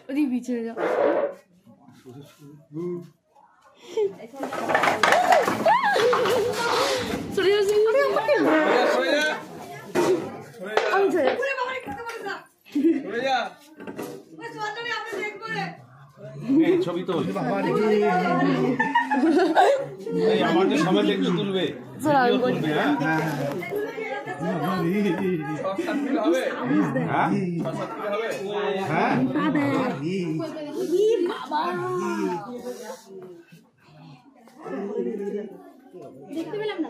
ওদিকে পিছনে যাও। সরে যাও, ছবি তো আমাদের সমাজ একটু তুলবে দেখতে পেলাম না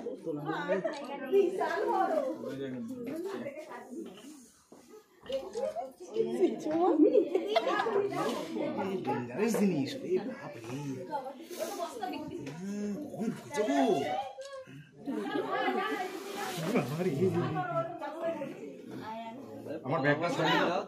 আমার ব্যাগটা সরিয়ে দাও।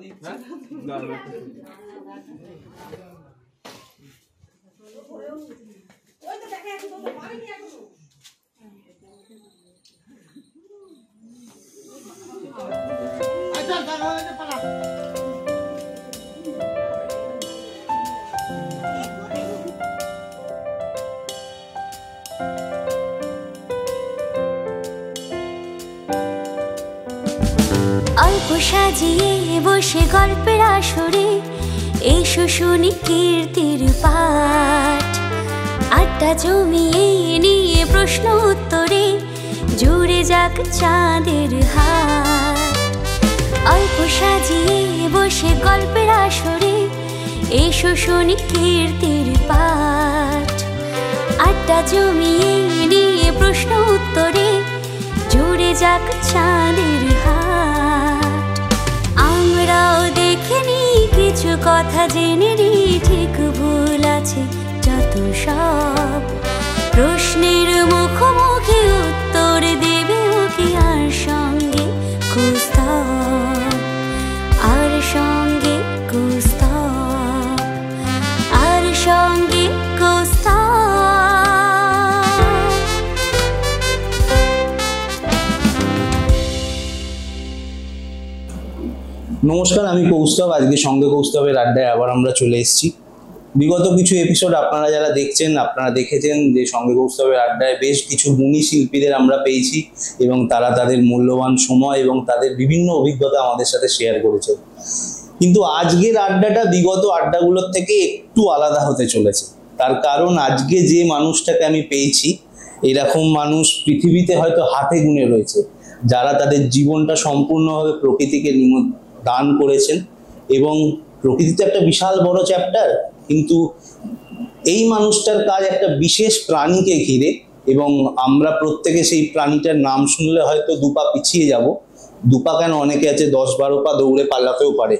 অল্প সাজিয়ে বসে গল্পের আসরে এসো শুনি কীর্তির পাঠ, আড্ডা জমিয়ে নিয়ে প্রশ্ন উত্তরে জুড়ে যাক চাঁদের হাট। অল্প সাজিয়ে বসে গল্পের আসরে এসো শুনি কীর্তির পাঠ, আড্ডা জমিয়ে নিয়ে প্রশ্ন উত্তরে জুড়ে যাক চাঁদের হাট। আমরাও দেখেনি কিছু কথা জেনে নি, ঠিক ভুল আছে যত সব প্রশ্নের মুখোমুখি উত্তর দেবে ওকে আর সঙ্গে কুস্তব, আর সঙ্গে কুস্তব, আর সঙ্গে কুস্তব। নমস্কার, আমি কৌস্তব। আজকে সঙ্গে কৌস্তবের আড্ডায় আবার আমরা চলে এসেছি। বিগত কিছু এপিসোড আপনারা যারা দেখছেন, আপনারা দেখেছেন যে সঙ্গে কৌস্তবের আড্ডায় বেশ কিছু গুণী শিল্পীদের আমরা পেয়েছি এবং তারা তাদের মূল্যবান সময় এবং তাদের বিভিন্ন অভিজ্ঞতা আমাদের সাথে শেয়ার করেছে। কিন্তু আজকের আড্ডাটা বিগত আড্ডাগুলোর থেকে একটু আলাদা হতে চলেছে। তার কারণ আজকে যে মানুষটাকে আমি পেয়েছি, এরকম মানুষ পৃথিবীতে হয়তো হাতে গুণে রয়েছে, যারা তাদের জীবনটা সম্পূর্ণভাবে প্রকৃতিকে দান করেছেন। এবং প্রকৃতি তো একটা বিশাল বড় চ্যাপ্টার, কিন্তু এই মানুষটার কাজ একটা বিশেষ প্রাণীকে ঘিরে, এবং আমরা প্রত্যেকে সেই প্রাণীটার নাম শুনলে হয়তো দুপা পিছিয়ে যাব। দুপা কেন, অনেকে আছে 10-12 পা দৌড়ে পালাতেও পারে,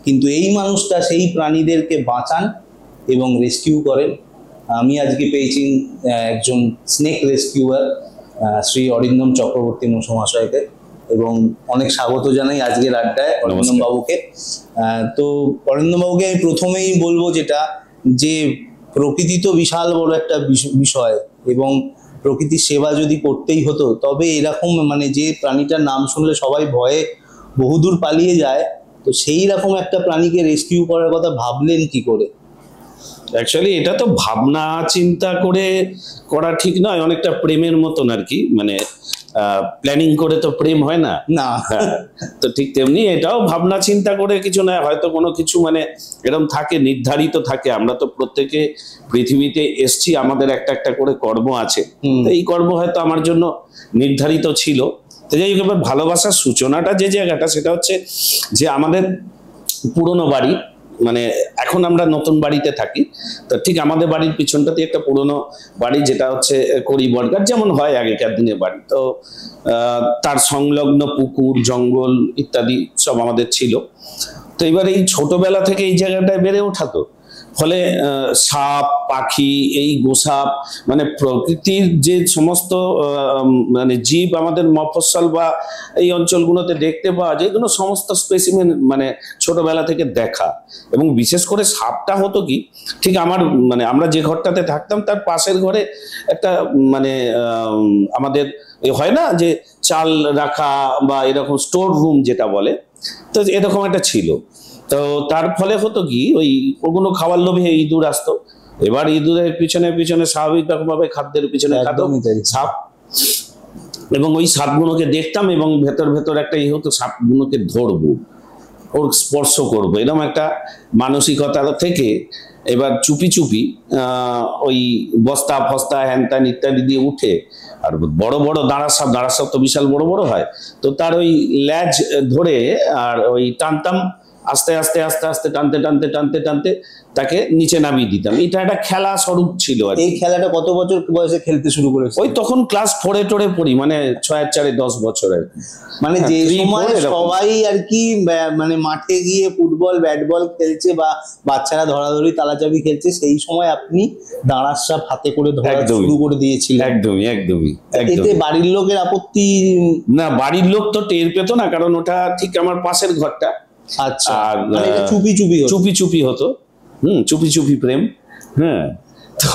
কিন্তু এই মানুষটা সেই প্রাণীদেরকে বাঁচান এবং রেস্কিউ করেন। আমি আজকে পেয়েছি একজন স্নেক রেস্কিউয়ার, শ্রী অরিন্দম চক্রবর্তী মহাশয়কে, এবং অনেক স্বাগত জানাই আজকের আড্ডায় অরিন্দম বাবুকে। তো অরিন্দম বাবুকে আমি প্রথমেই বলবো যেটা, যে প্রকৃতি তো বিশাল বড় একটা বিষয়, এবং প্রকৃতির সেবা যদি করতেই হতো, তবে এরকম মানে যে প্রাণীটার নাম শুনলে সবাই ভয়ে বহুদূর পালিয়ে যায়, তো সেই রকম একটা প্রাণীকে রেস্কিউ করার কথা ভাবলেন কি করে? অ্যাকচুয়ালি এটা তো ভাবনা চিন্তা করে করা ঠিক নয়, অনেকটা প্রেমের মতন আর কি, মানে প্ল্যানিং করে তো প্রেম হয় না। না, তো ঠিক তেমনি এটাও ভাবনা চিন্তা করে কিছু নয়, হয়তো কোনো কিছু মানে এরকম থাকে, নির্ধারিত থাকে। আমরা তো প্রত্যেকে পৃথিবীতে এসছি, আমাদের একটা একটা করে কর্ম আছে, তো এই কর্ম হয়তো আমার জন্য নির্ধারিত ছিল। তো যাই হোক, ভালোবাসার সূচনাটা যে জায়গাটা, সেটা হচ্ছে যে আমাদের পুরনো বাড়ি, মানে এখন আমরা নতুন বাড়িতে থাকি, তো ঠিক আমাদের বাড়ির পিছনটাতে একটা পুরনো বাড়ি, যেটা হচ্ছে কড়ি বটগাছ, যেমন হয় আগেকার দিনের বাড়ি। তো তার সংলগ্ন পুকুর, জঙ্গল ইত্যাদি সব আমাদের ছিল। তো এবার এই ছোটবেলা থেকে এই জায়গাটায় বেড়ে ওঠা, তো ফলে সাপ, পাখি, এই গোসাপ, মানে প্রকৃতির যে সমস্ত মানে জীব আমাদের মফস্বল বা এই অঞ্চলগুলোতে দেখতে পাওয়া যায়, এগুলো সমস্ত স্পেসিমেন মানে ছোটবেলা থেকে দেখা। এবং বিশেষ করে সাপটা হতো কি, ঠিক আমার মানে আমরা যে ঘরটাতে থাকতাম তার পাশের ঘরে একটা মানে আমাদের হয় না যে চাল রাখা বা এরকম স্টোর রুম যেটা বলে, তো এরকম একটা ছিল। তো তার ফলে হতো কি, ওই ওগুলো খাওয়ার লোভে ইঁদুর আসতো। এবার ইঁদুরের পিছনে পিছনে স্বাভাবিক রকম ভাবে খাদ্যের পিছনে সাপ, এবং ওই সাপগুলোকে দেখতাম এবং ভেতর ভেতর একটা হতো সাপগুলোকে ধরবো, ওর স্পর্শ করবো, এরকম একটা মানসিকতা থেকে এবার চুপি চুপি ওই বস্তা ফস্তা হ্যান ত্যান ইত্যাদি দিয়ে উঠে, আর বড় বড় দাঁড়ার সাপ তো বিশাল বড় বড় হয়, তো তার ওই ল্যাজ ধরে আর ওই টানতাম, আস্তে আস্তে আস্তে আস্তে টানতে টানতে টানতে টানতে তাকে নিচে নামিয়ে দিতাম। এটা একটা খেলা স্বরূপ ছিল। এই খেলাটা কত বছর বয়সে খেলতে শুরু করেছে? ওই তখন ক্লাস 4-এ টোরে পড়ি, মানে 6-4 10 বছরের। মানে যে সময় সবাই আর কি মানে মাঠে গিয়ে ফুটবল ব্যাট বল খেলছে বা বাচ্চারা ধরাধরি তালাচাবি খেলছে, সেই সময় আপনি দাঁড়ার সাপ হাতে করে ধরা শুরু করে দিয়েছিলেন। একদমই একদমই। এতে বাড়ির লোকের আপত্তি? না, বাড়ির লোক তো টের পেত না, কারণ ওটা ঠিক আমার পাশের ঘরটা। আচ্ছা, মানে এটা চুপি চুপি চুপি চুপি হতো। চুপি চুপি প্রেম। হ্যাঁ, তো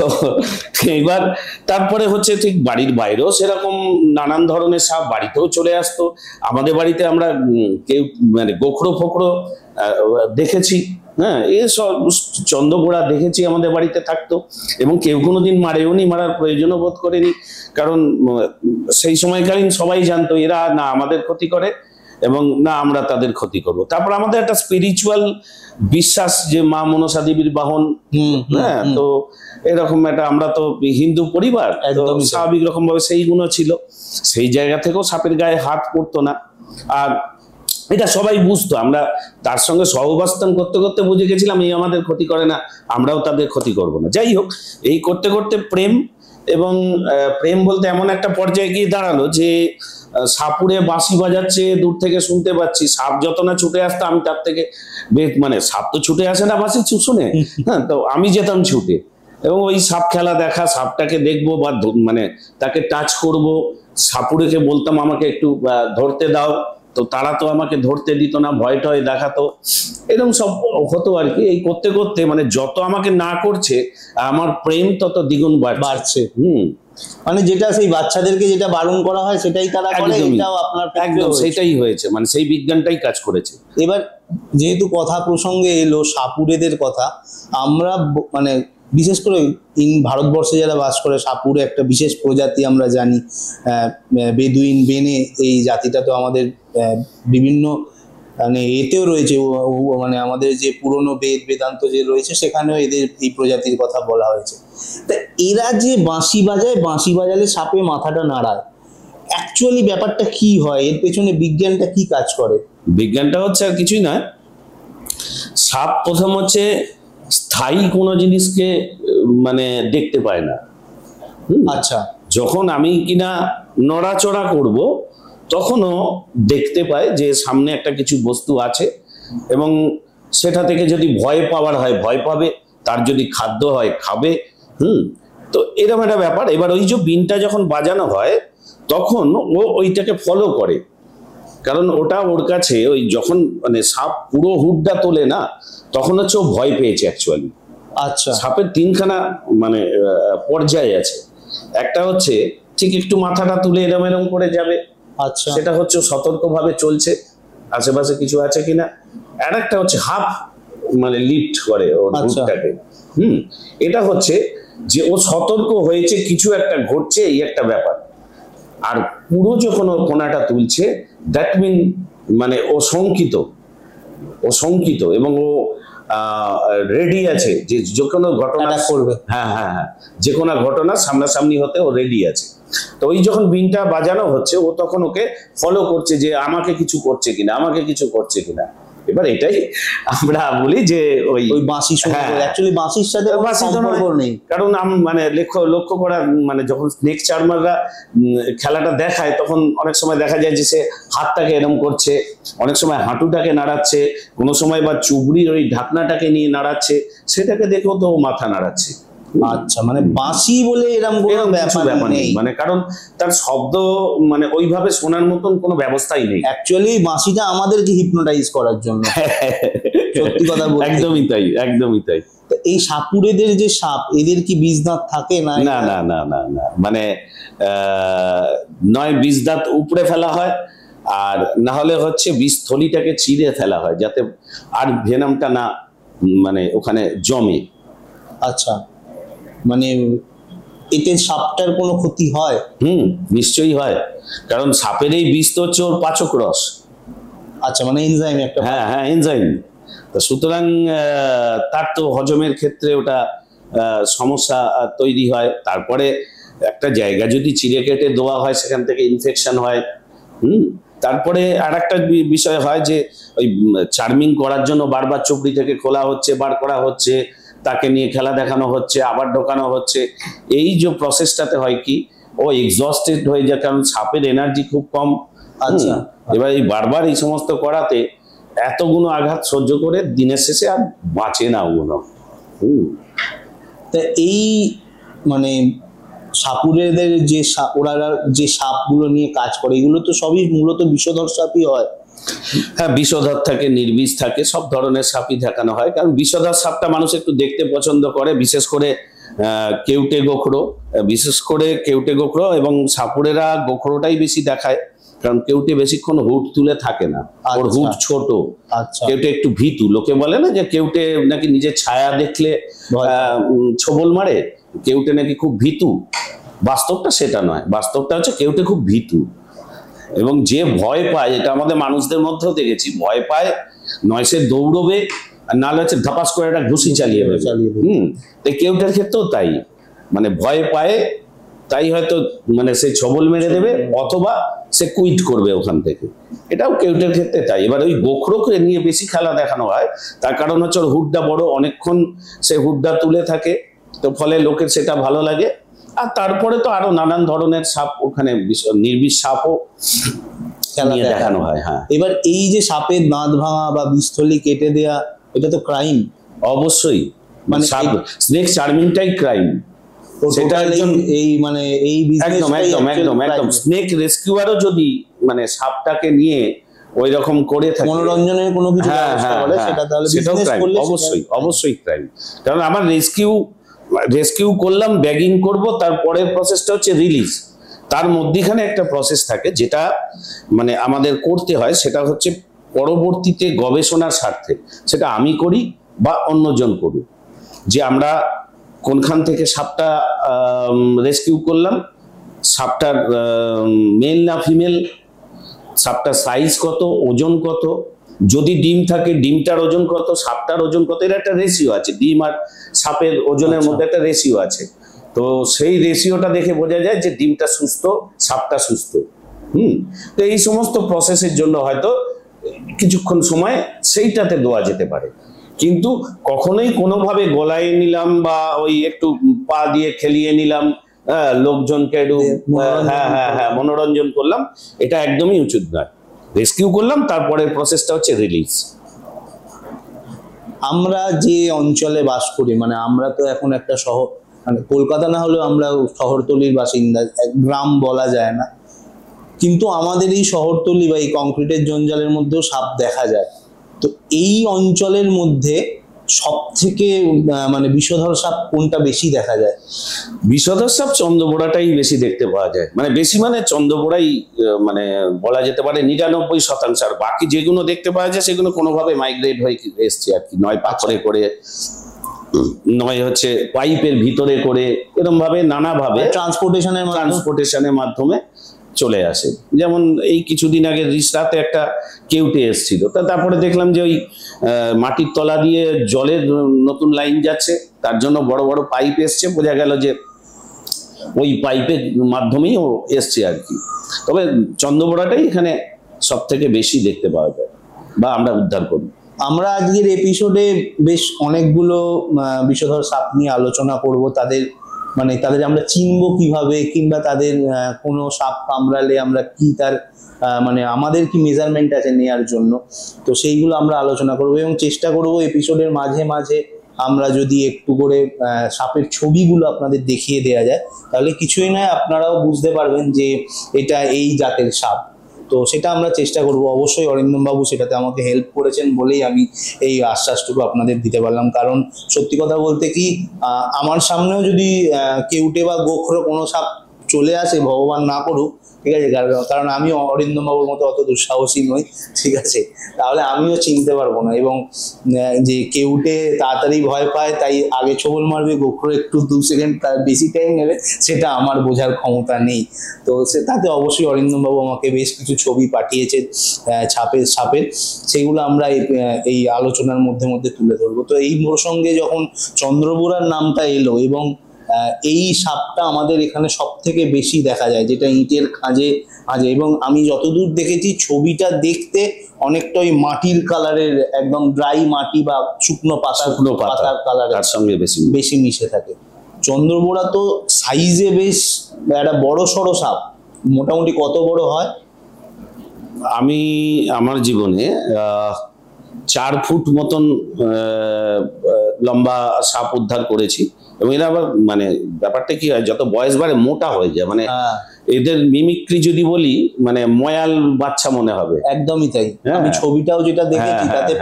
এবার তারপরে হচ্ছে ঠিক বাড়ির বাইরেও সেরকম নানান ধরনের সাপ বাড়িতেও চলে আসতো। আমাদের বাড়িতে আমরা কেউ মানে গোখরো ফোকরো দেখেছি, হ্যাঁ, এসব চন্দ্রগোড়া দেখেছি আমাদের বাড়িতে থাকতো, এবং কেউ কোনোদিন মারেও নি, মারার প্রয়োজনও বোধ করেনি, কারণ সেই সময়কালীন সবাই জানতো এরা না আমাদের ক্ষতি করে এবং না আমরা তাদের ক্ষতি করব। তারপর আমাদের একটা স্পিরিচুয়াল বিশ্বাস যে মা মনসা দেবীর বাহন, হ্যাঁ, তো এরকম একটা, আমরা তো হিন্দু পরিবার, স্বাভাবিক রকম ভাবে সেইগুলো ছিল। সেই জায়গা থেকেও সাপের গায়ে হাত পড়তো না, আর এটা সবাই বুঝতো। আমরা তার সঙ্গে সহবাস্থান করতে করতে বুঝে গেছিলাম এই আমাদের ক্ষতি করে না, আমরাও তাদের ক্ষতি করব না। যাই হোক, এই করতে করতে প্রেম, এবং প্রেম বলতে এমন একটা পর্যায়ে গিয়ে দাঁড়ালো যে সাপুরে বাঁশি বাজাচ্ছে, দূর থেকে শুনতে পাচ্ছি। সাপ যত না ছুটে আসতো আমি তার থেকে মানে সাপ তো ছুটে আসে না বাঁশি শুনে, হ্যাঁ, তো আমি যেতাম ছুটে, এবং ওই সাপ খেলা দেখা, সাপটাকে দেখবো বা মানে তাকে টাচ করব। সাপুরেকে বলতাম আমাকে একটু ধরতে দাও, তো তারা তো আমাকে ধরতে দিত না, ভয় টয় দেখাতো, এরকম সব হতো আর কি। এই করতে করতে মানে যত আমাকে না করছে আমার প্রেম তত দ্বিগুণ বাড়ছে। মানে যেটা সেই বাচ্চাদেরকে যেটা বারণ করা হয় সেটাই তারা করে, এটাও আপনার একদম সেটাই হয়েছে, মানে সেই বিজ্ঞানটাই কাজ করেছে। এবার যেহেতু কথা প্রসঙ্গে এলো সাপুরেদের কথা, আমরা মানে বিশেষ করে ভারতবর্ষে যারা বাস করে, সাপুরে একটা বিশেষ প্রজাতি আমরা জানি, বেদুইন বেনে, এই জাতিটা তো আমাদের বিভিন্ন মানে এতেও রয়েছে, মানে আমাদের যে পুরনো বেদান্ত যে রয়েছে সেখানেও এদের এই প্রজাতির কথা বলা হয়েছে। তা এরা যে বাঁশি বাজায়, বাঁশি বাজালে সাপে মাথাটা নাড়ায়, অ্যাকচুয়ালি ব্যাপারটা কি হয়? এর পেছনে বিজ্ঞানটা কি কাজ করে? বিজ্ঞানটা হচ্ছে আর কিছুই নয়, সাপ প্রথম হচ্ছে স্থায়ী কোনো জিনিসকে মানে দেখতে পায় না। আচ্ছা, যখন আমি কিনা নড়াচড়া করব তখনও দেখতে পায় যে সামনে একটা কিছু বস্তু আছে, এবং সেটা থেকে যদি ভয় পাওয়ার হয় ভয় পাবে, তার যদি খাদ্য হয় খাবে। তো এরকম একটা ব্যাপার। এবার ওই যে বিনটা যখন বাজানো হয় তখন ও ওইটাকে ফলো করে, কারণ ওটা ওর কাছে ওই যখন মানে সাপ পুরো হুডটা তোলে না, তখন হচ্ছে ও ভয় পেয়েছে অ্যাকচুয়ালি। আচ্ছা, সাপের তিনখানা মানে পর্যায় আছে। একটা হচ্ছে ঠিক একটু মাথাটা তুলে এরম এরম করে যাবে, আচ্ছা, সেটা হচ্ছে সতর্কভাবে চলছে, আশেপাশে কিছু আছে কিনা। আর একটা হচ্ছে হাফ মানে লিফট করে ওর হুডটাকে। এটা হচ্ছে যে ও সতর্ক হয়েছে, কিছু একটা ঘটছে, এই একটা ব্যাপার। আর পুরো যখন ওর কোনাটা তুলছে, দ্যাট মিন মানে ও শঙ্কিত এবং ও রেডি আছে যে কোনো ঘটনা করবে। হ্যাঁ হ্যাঁ হ্যাঁ, যে কোনো ঘটনা সামনাসামনি হতে ও রেডি আছে। তো ওই যখন বিনটা বাজানো হচ্ছে, ও তখন ওকে ফলো করছে যে আমাকে কিছু করছে কিনা, আমাকে কিছু করছে কিনা। এবার এটাই আমরা বলি যে ওই ওই বাঁশি শুনে হ্যাঁ। অ্যাকচুয়ালি বাঁশির সাথে কোনো বাঁশি তো সম্পর্ক নয়। নেই। কারণ মানে লক্ষ্য করা মানে যখন স্নেক চার্মাররা খেলাটা দেখায় তখন অনেক সময় দেখা যায় যে সে হাতটাকে এরম করছে, অনেক সময় হাঁটুটাকে নাড়াচ্ছে, কোনো সময় বা চুবড়ির ওই ঢাকনাটাকে নিয়ে নাড়াচ্ছে, সেটাকে দেখেও তো ও মাথা নাড়াচ্ছে। আচ্ছা, মানে বাঁশি বলে এরকম কোনো এরকম কিছু ব্যাপার নেই। মানে কারণ তার শব্দ মানে ওইভাবে শোনার মতন কোনো ব্যবস্থাই নেই। অ্যাকচুয়ালি বাঁশিটা আমাদেরকে হিপনোটাইজ করার জন্য, সত্যি কথা বলতে। একদমই তাই, একদমই তাই। তো এই সাপুড়েদের যে সাপ, এদের কি বীজ দাঁত থাকে না? না না না না না, মানে নয় বীজ দাঁত উপড়ে ফেলা হয়, আর না হলে হচ্ছে বীজথলিটাকে চিড়ে ফেলা হয় যাতে আর ভেনামটা না মানে ওখানে জমে। আচ্ছা, মানে এতে সাপটার কোনো ক্ষতি হয়? নিশ্চয়ই হয়, কারণ সাপের এই বিষ তো হচ্ছে ওর পাচক রস। আচ্ছা, মানে এনজাইম একটা। হ্যাঁ হ্যাঁ, এনজাইম। তো সুতরাং তার তো হজমের ক্ষেত্রে ওটা সমস্যা তৈরি হয়। তারপরে একটা জায়গা যদি চিড়ে কেটে দেওয়া হয় সেখান থেকে ইনফেকশন হয়। তারপরে আর একটা বিষয় হয় যে ওই চার্মিং করার জন্য বারবার চুবড়ি থেকে খোলা হচ্ছে, বার করা হচ্ছে, তাকে নিয়ে খেলা দেখানো হচ্ছে, আবার ঢোকানো হচ্ছে। এই যে প্রসেসটাতে হয় কি, ও এক্সস্টেড হয়ে যায়, কারণ সাপের এনার্জি খুব কম। আচ্ছা, এবার এই বারবার এই সমস্ত করাতে এতগুলো আঘাত সহ্য করে দিনের শেষে আর বাঁচে না ওগুলো। তা এই মানে সাপুড়েদের যে ওরা যে সাপগুলো নিয়ে কাজ করে, এগুলো তো সবই মূলত বিষধর সাপই হয়। হ্যাঁ, বিষধর থাকে, নির্বিষ থাকে, সব ধরনের সাপই দেখানো হয়। কারণ বিষধর সাপটা মানুষ একটু দেখতে পছন্দ করে, বিশেষ করে কেউটে গোখরো, বিশেষ করে কেউটে গোখরো এবং সাপুড়েরা গোখরোটাই বেশি দেখায়, কারণ কেউটে বেশিক্ষণ হুড তুলে থাকে না, ওর হুড ছোট। আচ্ছা, কেউটে একটু ভীতু। লোকে বলে না যে কেউটে নাকি নিজের ছায়া দেখলে ছবল মারে, কেউটে নাকি খুব ভীতু। বাস্তবটা সেটা নয়, বাস্তবটা হচ্ছে কেউটে খুব ভীতু এবং যে ভয় পায়, এটা আমাদের মানুষদের মধ্যেও দেখেছি, ভয় পায় নয় সে দৌড়বে, আর নাহলে হচ্ছে ধাপাস করে একটা ঘুষি চালিয়ে দেবে। তো কেউটার ক্ষেত্রেও তাই, মানে ভয় পায় তাই হয়তো মানে সে ছবল মেরে দেবে অথবা সে কুইট করবে ওখান থেকে। এটাও কেউটের ক্ষেত্রে তাই। এবার ওই গোখরোকে নিয়ে বেশি খেলা দেখানো হয়, তার কারণ হচ্ছে ওর হুডটা বড়, অনেকক্ষণ সে হুডটা তুলে থাকে, তো ফলে লোকের সেটা ভালো লাগে। আর তারপরে তো আরো নানান ধরনের সাপ ওখানে, নির্বিষ সাপও নিয়ে দেখানো হয়। হ্যাঁ, এবার এই যে সাপের দাঁত ভাঙা বা বীজথলি কেটে দেয়া, এটা তো ক্রাইম। অবশ্যই, মানে স্নেক চার্মিংটাই ক্রাইম। সেটা একজন এই মানে এই একদম একদম একদম একদম স্নেক রেস্কিউয়ারও যদি মানে সাপটাকে নিয়ে ওই রকম করে থাকে, মনোরঞ্জনের কোনো কিছু ব্যবস্থা করে, সেটা তাহলে বিজনেস করলে অবশ্যই অবশ্যই ক্রাইম। কারণ আমার রেস্কিউ করলাম, ব্যাগিং করব, তারপরের প্রসেসটা হচ্ছে রিলিজ। তার মধ্যখানে একটা প্রসেস থাকে যেটা মানে আমাদের করতে হয়, সেটা হচ্ছে পরবর্তীতে গবেষণার স্বার্থে, সেটা আমি করি বা অন্যজন করুক, যে আমরা কোনখান থেকে সাপটা রেস্কিউ করলাম, সাপটার মেল না ফিমেল, সাপটার সাইজ কত, ওজন কত, যদি ডিম থাকে ডিমটার ওজন কত, সাপটার ওজন কত, এর একটা রেশিও আছে, ডিম আর সাপের ওজনের মধ্যে একটা রেশিও আছে। তো সেই রেশিওটা দেখে বোঝা যায় যে ডিমটা সুস্থ, সাপটা সুস্থ। তো এই সমস্ত প্রসেসের জন্য হয়তো কিছুক্ষণ সময় সেইটাতে দেওয়া যেতে পারে, কিন্তু কখনোই কোনোভাবে গলায় নিলাম বা ওই একটু পা দিয়ে খেলিয়ে নিলাম, লোকজনকে একটু মনোরঞ্জন করলাম, এটা একদমই উচিত নয়। রেস্কিউ করলাম, তারপরে প্রসেসটা হচ্ছে রিলিজ। আমরা যে অঞ্চলে বাস করি, মানে আমরা তো এখন একটা শহর, মানে কলকাতা না হলেও আমরা শহরতলির বাসিন্দা, গ্রাম বলা যায় না, কিন্তু আমাদের এই শহরতলি বা এই কংক্রিটের জঞ্জালের মধ্যেও সাপ দেখা যায়। তো এই অঞ্চলের মধ্যে সব থেকে মানে বিষধর সাপ কোনটা বেশি দেখা যায়? বিষধর সাপ চন্দ্রবোড়াটাই বেশি দেখতে পাওয়া যায়, মানে বেশি মানে চন্দ্রবোড়াই মানে বলা যেতে পারে 99%। আর বাকি যেগুলো দেখতে পাওয়া যায় সেগুলো কোনোভাবে মাইগ্রেট হয়ে এসছে আর কি, নয় পাথরে করে, নয় হচ্ছে পাইপের ভিতরে করে, এরকম ভাবে নানাভাবে ট্রান্সপোর্টেশনের মাধ্যমে চলে আসে। যেমন এই কিছুদিন আগে রিসরাতে একটা কেউটে এসেছিল, তারপরে দেখলাম যে ওই মাটির তলা দিয়ে জলের নতুন লাইন যাচ্ছে, তার জন্য বড় বড় পাইপ এসছে, বোঝা গেল যে ওই পাইপের মাধ্যমেই ও এসছে আর কি। তবে চন্দ্রবোড়াটাই এখানে সব থেকে বেশি দেখতে পাওয়া যায়। বা আমরা উদ্ধার করব। আমরা আজকের এপিসোডে বেশ অনেকগুলো বিষধর সাপ নিয়ে আলোচনা করব। তাদের আমরা চিনবো কিভাবে, কিংবা তাদের কোনো সাপ কামড়ালে আমরা কি তার আমাদের কি মেজারমেন্ট আছে নেয়ার জন্য, তো সেইগুলো আমরা আলোচনা করবো এবং চেষ্টা করব এপিসোডের মাঝে মাঝে আমরা যদি একটু করে সাপের ছবিগুলো আপনাদের দেখিয়ে দেওয়া যায়, তাহলে কিছুই নয় আপনারাও বুঝতে পারবেন যে এটা এই জাতের সাপ। তো সেটা আমরা চেষ্টা করব। অবশ্যই অরিন্দম বাবু সেটাতে আমাকে হেল্প করেছেন বলেই আমি এই আশ্বাসটুকু আপনাদের দিতে পারলাম। কারণ সত্যি কথা বলতে কি, আমার সামনেও যদি কেউটে বা গোখরো কোনো সাপ চলে আসে, ভগবান না করুক, ঠিক আছে, কারণ আমি অরিন্দম বাবুর মতো অত দুঃসাহসী নই, ঠিক আছে, তাহলে আমিও চিনতে পারবো না। এবং যে কেউটে তাড়াতাড়ি ভয় পায় তাই আগে ছোবল মারবে, গোখরো একটু 2 সেকেন্ড তার বেশি টাইম নেবে, সেটা আমার বোঝার ক্ষমতা নেই। তো তাতে অবশ্যই অরিন্দম বাবু আমাকে বেশ কিছু ছবি পাঠিয়েছে সাপের, সেগুলো আমরা এই আলোচনার মধ্যে তুলে ধরবো। তো এই প্রসঙ্গে যখন চন্দ্রবোড়ার নামটা এলো, এবং এই সাপটা আমাদের এখানে সব থেকে বেশি দেখা যায়, যেটা ইটের খাঁজে এবং আমি যতদূর দেখেছি ছবিটা দেখতে অনেকটা ওই মাটির কালারের, একদম ড্রাই মাটি বা শুকনো পাতার কালারের সঙ্গে বেশি মিশে থাকে। চন্দ্রবোড়া তো সাইজে বেশ একটা বড় সড়ো সাপ, মোটামুটি কত বড় হয়? আমি আমার জীবনে 4 ফুট মতন লম্বা সাপ উদ্ধার করেছি। এবং এরা আবার ব্যাপারটা কি হয়, যত বয়স বাড়ে মোটা হয়ে যায়, এদের মিমিক্রি যদি বলি ময়াল বাচ্চা মনে হবে। একদমই তাই, আমি ছবিটাও যেটা দেখেছি তাতে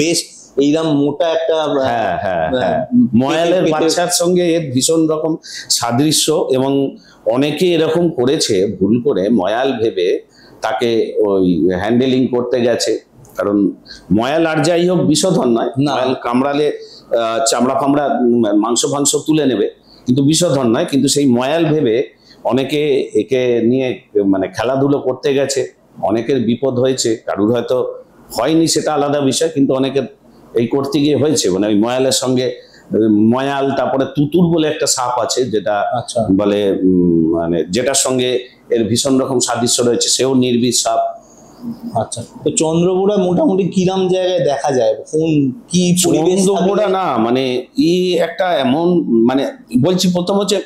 বেশ এইরকম মোটা একটা ময়ালের বাচ্চার সঙ্গে এর ভীষণ রকম সাদৃশ্য। এবং অনেকে এরকম করেছে ভুল করে, ময়াল ভেবে তাকে ওই হ্যান্ডেলিং করতে গেছে। কারণ ময়াল আর যাই হোক বিষধর নয়, ময়াল কামড়ালে চামড়া ফামড়া মাংস তুলে নেবে, কিন্তু বিষধর নয়। কিন্তু সেই ময়াল ভেবে অনেকে একে নিয়ে খেলাধুলো করতে গেছে, অনেকের বিপদ হয়েছে, কারুর হয়তো হয়নি সেটা আলাদা বিষয়, কিন্তু অনেকের এই করতে গিয়ে হয়েছে। ওই ময়ালের সঙ্গে ময়াল, তারপরে তুতুর বলে একটা সাপ আছে যেটা বলে যেটার সঙ্গে এর ভীষণ রকম সাদৃশ্য রয়েছে, সেও নির্বিষ সাপ। আচ্ছা, তো চন্দ্রবোড়া মোটামুটি কিরাম জায়গায় দেখা যায়? কি চন্দ্রবোড়া না একটা এমন বলছি, প্রথম হচ্ছে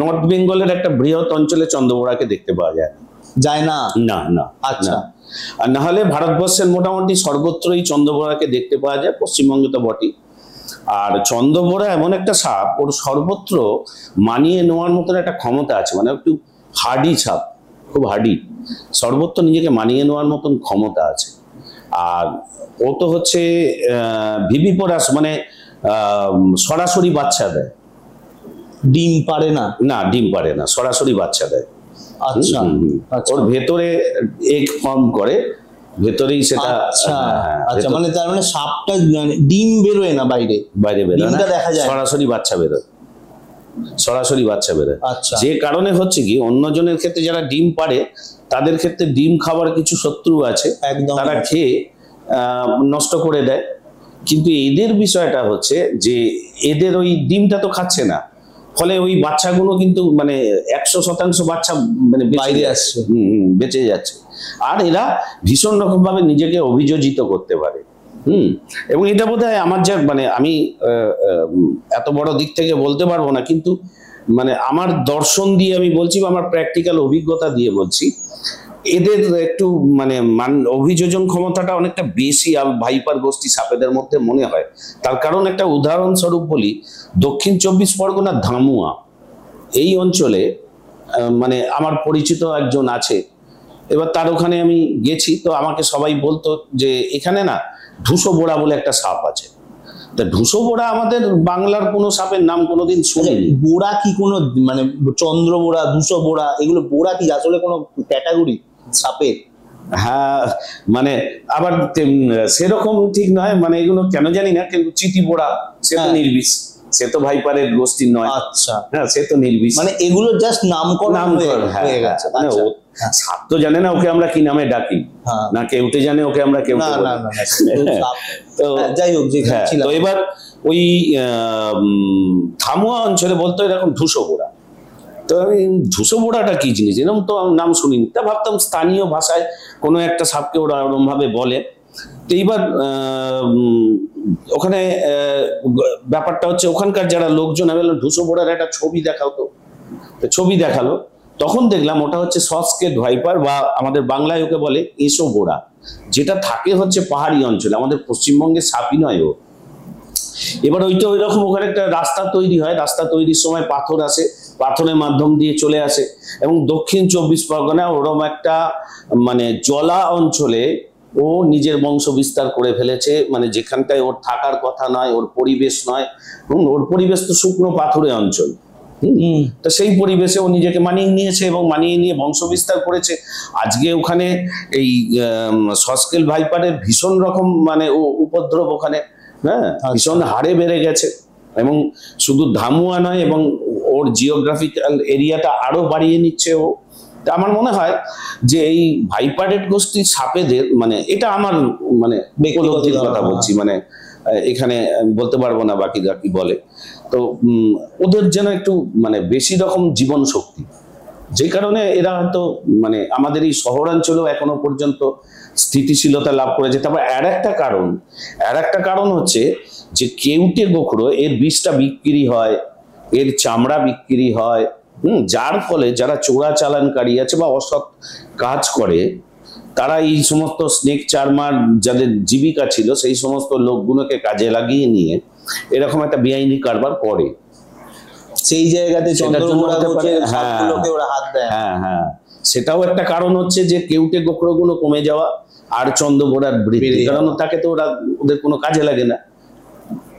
নর্থ বেঙ্গলের একটা বৃহৎ অঞ্চলে চন্দ্রবোড়াকে দেখতে পাওয়া যায় না। আচ্ছা, আর না হলে ভারতবর্ষের মোটামুটি সর্বত্রই চন্দ্রবোড়াকে দেখতে পাওয়া যায়, পশ্চিমবঙ্গে তো বটেই। আর চন্দ্রবোড়া এমন একটা সাপ, ওর সর্বত্র মানিয়ে নেওয়ার মতন একটা ক্ষমতা আছে, একটু হার্ডি সাপ, খুব হার্ডি, সর্বত্র নিজেকে মানিয়ে নেওয়ার মতন ক্ষমতা আছে। আর ও তো হচ্ছে ভিভিপোরাস, সরাসরি বাচ্চা দেয়, ডিম পারে না। ডিম পারে না, সরাসরি বাচ্চা দেয়। আচ্ছা, ওর ভেতরে এগ ফর্ম করে, ভেতরেই সেটা। আচ্ছা, তার সাপটা ডিম বেরোয় না, বাইরে বেরোয় না, দেখা যায় সরাসরি বাচ্চা বেরোয়। আচ্ছা, যে কারণে হচ্ছে কি, অন্যজনের ক্ষেত্রে যারা ডিম পারে তাদের ক্ষেত্রে ডিম খাবার কিছু শত্রু আছে, তারা খেয়ে নষ্ট করে দেয়। কিন্তু এদের বিষয়টা হচ্ছে যে এদের ওই ডিমটা তো খাচ্ছে না, ফলে ওই বাচ্চাগুলো কিন্তু 100% বাচ্চা বাইরে আসছে, বেঁচে যাচ্ছে। আর এরা ভীষণ রকম ভাবে নিজেকে অভিযোজিত করতে পারে। এবং এটা বোধহয় আমার যা আমি এত বড় দিক থেকে বলতে পারবো না, কিন্তু আমার দর্শন দিয়ে আমি বলছি, বা আমার প্র্যাকটিক্যাল অভিজ্ঞতা দিয়ে বলছি, এদের একটু অভিযোজন ক্ষমতাটা অনেকটা বেশি ভাইপার গোষ্ঠী সাপেদের মধ্যে মনে হয়। তার কারণ একটা উদাহরণস্বরূপ বলি, দক্ষিণ 24 পরগনার ধামুয়া এই অঞ্চলে আমার পরিচিত একজন আছে। এবার তার ওখানে আমি গেছি, তো আমাকে সবাই বলতো যে এখানে না ধূসবোড়া বলে একটা সাপ আছে। তা ধূসবোড়া আমাদের বাংলার কোনো সাপের নাম কোনোদিন শুনিনি। বোড়া কি কোনো চন্দ্রবোড়া, ধূসবোড়া, এগুলো বোড়া কি আসলে কোনো ক্যাটাগরি সাপের? হ্যাঁ, আবার সেরকম ঠিক নয়, এগুলো কেন জানি না, কিন্তু চিতিবোড়া সে তো নির্বিষ, সে তো ভাইপারের গোষ্ঠীর নয়। আচ্ছা, হ্যাঁ, সে তো নির্বিষ, এগুলো জাস্ট নামকরণ হয়ে গেছে। সাপ তো জানে না ওকে আমরা কি নামে ডাকি, না কেউটে জানে ওকে আমরা কেউ। তো যাই হোক, তো এবার ওই ধামুয়া অঞ্চলে বলতো এরকম ধূসবোড়া। তো আমি ধূসবোড়াটা কি জিনিস এরকম তো নাম শুনিনি, তা ভাবতাম স্থানীয় ভাষায় কোনো একটা সাপকে ওরা ওরকম ভাবে বলে। তো এইবার ওখানে ব্যাপারটা হচ্ছে ওখানকার যারা লোকজন, আমি বললাম ঢুসো বোড়ার একটা ছবি দেখাও তো, ছবি দেখালো। তখন দেখলাম ওটা হচ্ছে সসকেট ভাইপার, বা আমাদের বাংলায় ওকে বলে এসো বোড়া, যেটা থাকে হচ্ছে পাহাড়ি অঞ্চলে, আমাদের পশ্চিমবঙ্গের সাপই নয় ও। এবার ওইটা ওই রকম ওখানে একটা রাস্তা তৈরি হয়, রাস্তা তৈরির সময় পাথর আসে, পাথরের মাধ্যম দিয়ে চলে আসে, এবং দক্ষিণ 24 পরগনা ওরম একটা মানে জলা অঞ্চলে ও নিজের বংশ বিস্তার করে ফেলেছে, মানে যেখানটায় ওর থাকার কথা নয়, ওর পরিবেশ নয়, ওর পরিবেশ তো শুকনো পাথুরে অঞ্চল। তো সেই পরিবেশে ও নিজেকে মানিয়ে নিয়েছে এবং মানিয়ে নিয়ে বংশ বিস্তার করেছে। আজকে ওখানে এই সসকেল ভাইপারের ভীষণ রকম মানে ও উপদ্রব ওখানে, হ্যাঁ, ভীষণ হারে বেড়ে গেছে, এবং শুধু ধামুয়া নয়, এবং ওর জিওগ্রাফিক্যাল এরিয়াটা আরো বাড়িয়ে নিচ্ছে ও। আমার মনে হয় যে এই ভাইপারেট গোষ্ঠীর সাপেদের, মানে এটা আমার মানে ব্যক্তিগত কথা বলছি, মানে এখানে বলতে পারবো না বাকিরা কি বলে, তো ওদের যেন একটু মানে বেশি রকম জীবন শক্তি, যে কারণে এরা হয়তো মানে আমাদের এই শহরাঞ্চলেও এখনো পর্যন্ত স্থিতিশীলতা লাভ করেছে। তারপর আর একটা কারণ হচ্ছে যে কেউটে গোখরো এর বিষটা বিক্রি হয়, এর চামড়া বিক্রি হয়, যার ফলে যারা চোরাচালানকারী আছে বা অসৎ কাজ করে, তারা এই সমস্ত স্নেক চার্মার যাদের জীবিকা ছিল সেই সমস্ত লোকগুলোকে কাজে লাগিয়ে নিয়ে এরকম একটা বেআইনি কারবার করে। সেই জায়গাতে হ্যাঁ, সেটাও একটা কারণ হচ্ছে যে কেউটে গোখরোগুলো কমে যাওয়া আর চন্দ্রবোড়ার বৃদ্ধি, কারণ তাকে তো ওদের কোনো কাজে লাগে না।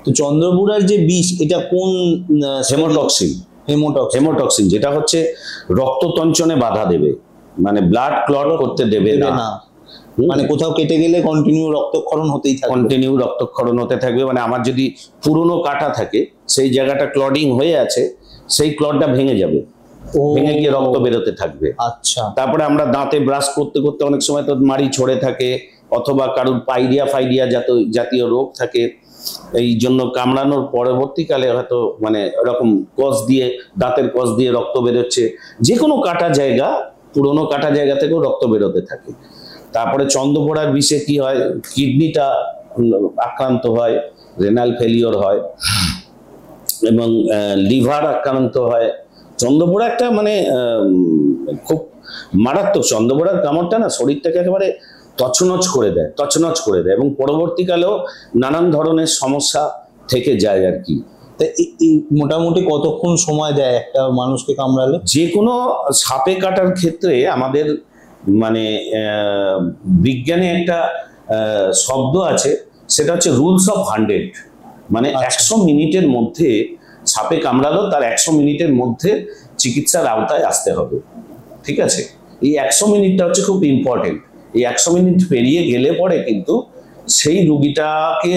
তো চন্দ্রবোড়ার যে বিষ, এটা কোন? হেমোটক্সিন, যেটা হচ্ছে রক্ততঞ্চনে বাধা দেবে, মানে ব্লাড ক্লট করতে দেবে না, মানে কোথাও কেটে গেলে কন্টিনিউ রক্তক্ষরণ হতে থাকবে। মানে আমার যদি পুরনো কাটা থাকে, সেই জায়গাটা ক্লডিং হয়ে আছে, সেই ক্লটটা ভেঙে যাবে, ভেঙে গিয়ে রক্ত বেরোতে থাকবে। আচ্ছা। তারপরে আমরা দাঁতে ব্রাশ করতে করতে অনেক সময় তো মাড়ি ছড়ে থাকে, অথবা কারুর পাইরিয়া জাতীয় রোগ থাকে, এই জন্য কামড়ানোর পরবর্তীকালে হয়তো মানে এরকম দাঁতের কষ দিয়ে রক্ত বেরোচ্ছে। যে কোনো কাটা জায়গা, পুরোনো কাটা জায়গা থেকেও রক্ত বেরোতে থাকে। তারপরে চন্দ্রবোড়ার বিষে কি হয়, কিডনিটা আক্রান্ত হয়, রেনাল ফেলিওর হয়, এবং লিভার আক্রান্ত হয়। চন্দ্রবোড়া একটা মানে খুব মারাত্মক, চন্দ্রবোড়ার কামড়টা না শরীরটাকে একেবারে তছনছ করে দেয়, এবং পরবর্তীকালেও নানান ধরনের সমস্যা থেকে যায় আর কি। মোটামুটি কতক্ষণ সময় দেয় একটা মানুষকে কামড়ালে? যে কোনো সাপে কাটার ক্ষেত্রে আমাদের মানে বিজ্ঞানে একটা শব্দ আছে, সেটা হচ্ছে রুলস অফ 100। মানে 100 মিনিটের মধ্যে সাপে কামড়ালো, তার 100 মিনিটের মধ্যে চিকিৎসার আওতায় আসতে হবে, ঠিক আছে? এই 100 মিনিটটা হচ্ছে খুব ইম্পর্টেন্ট। এই 100 মিনিট পেরিয়ে গেলে পরে কিন্তু সেই রুগীটাকে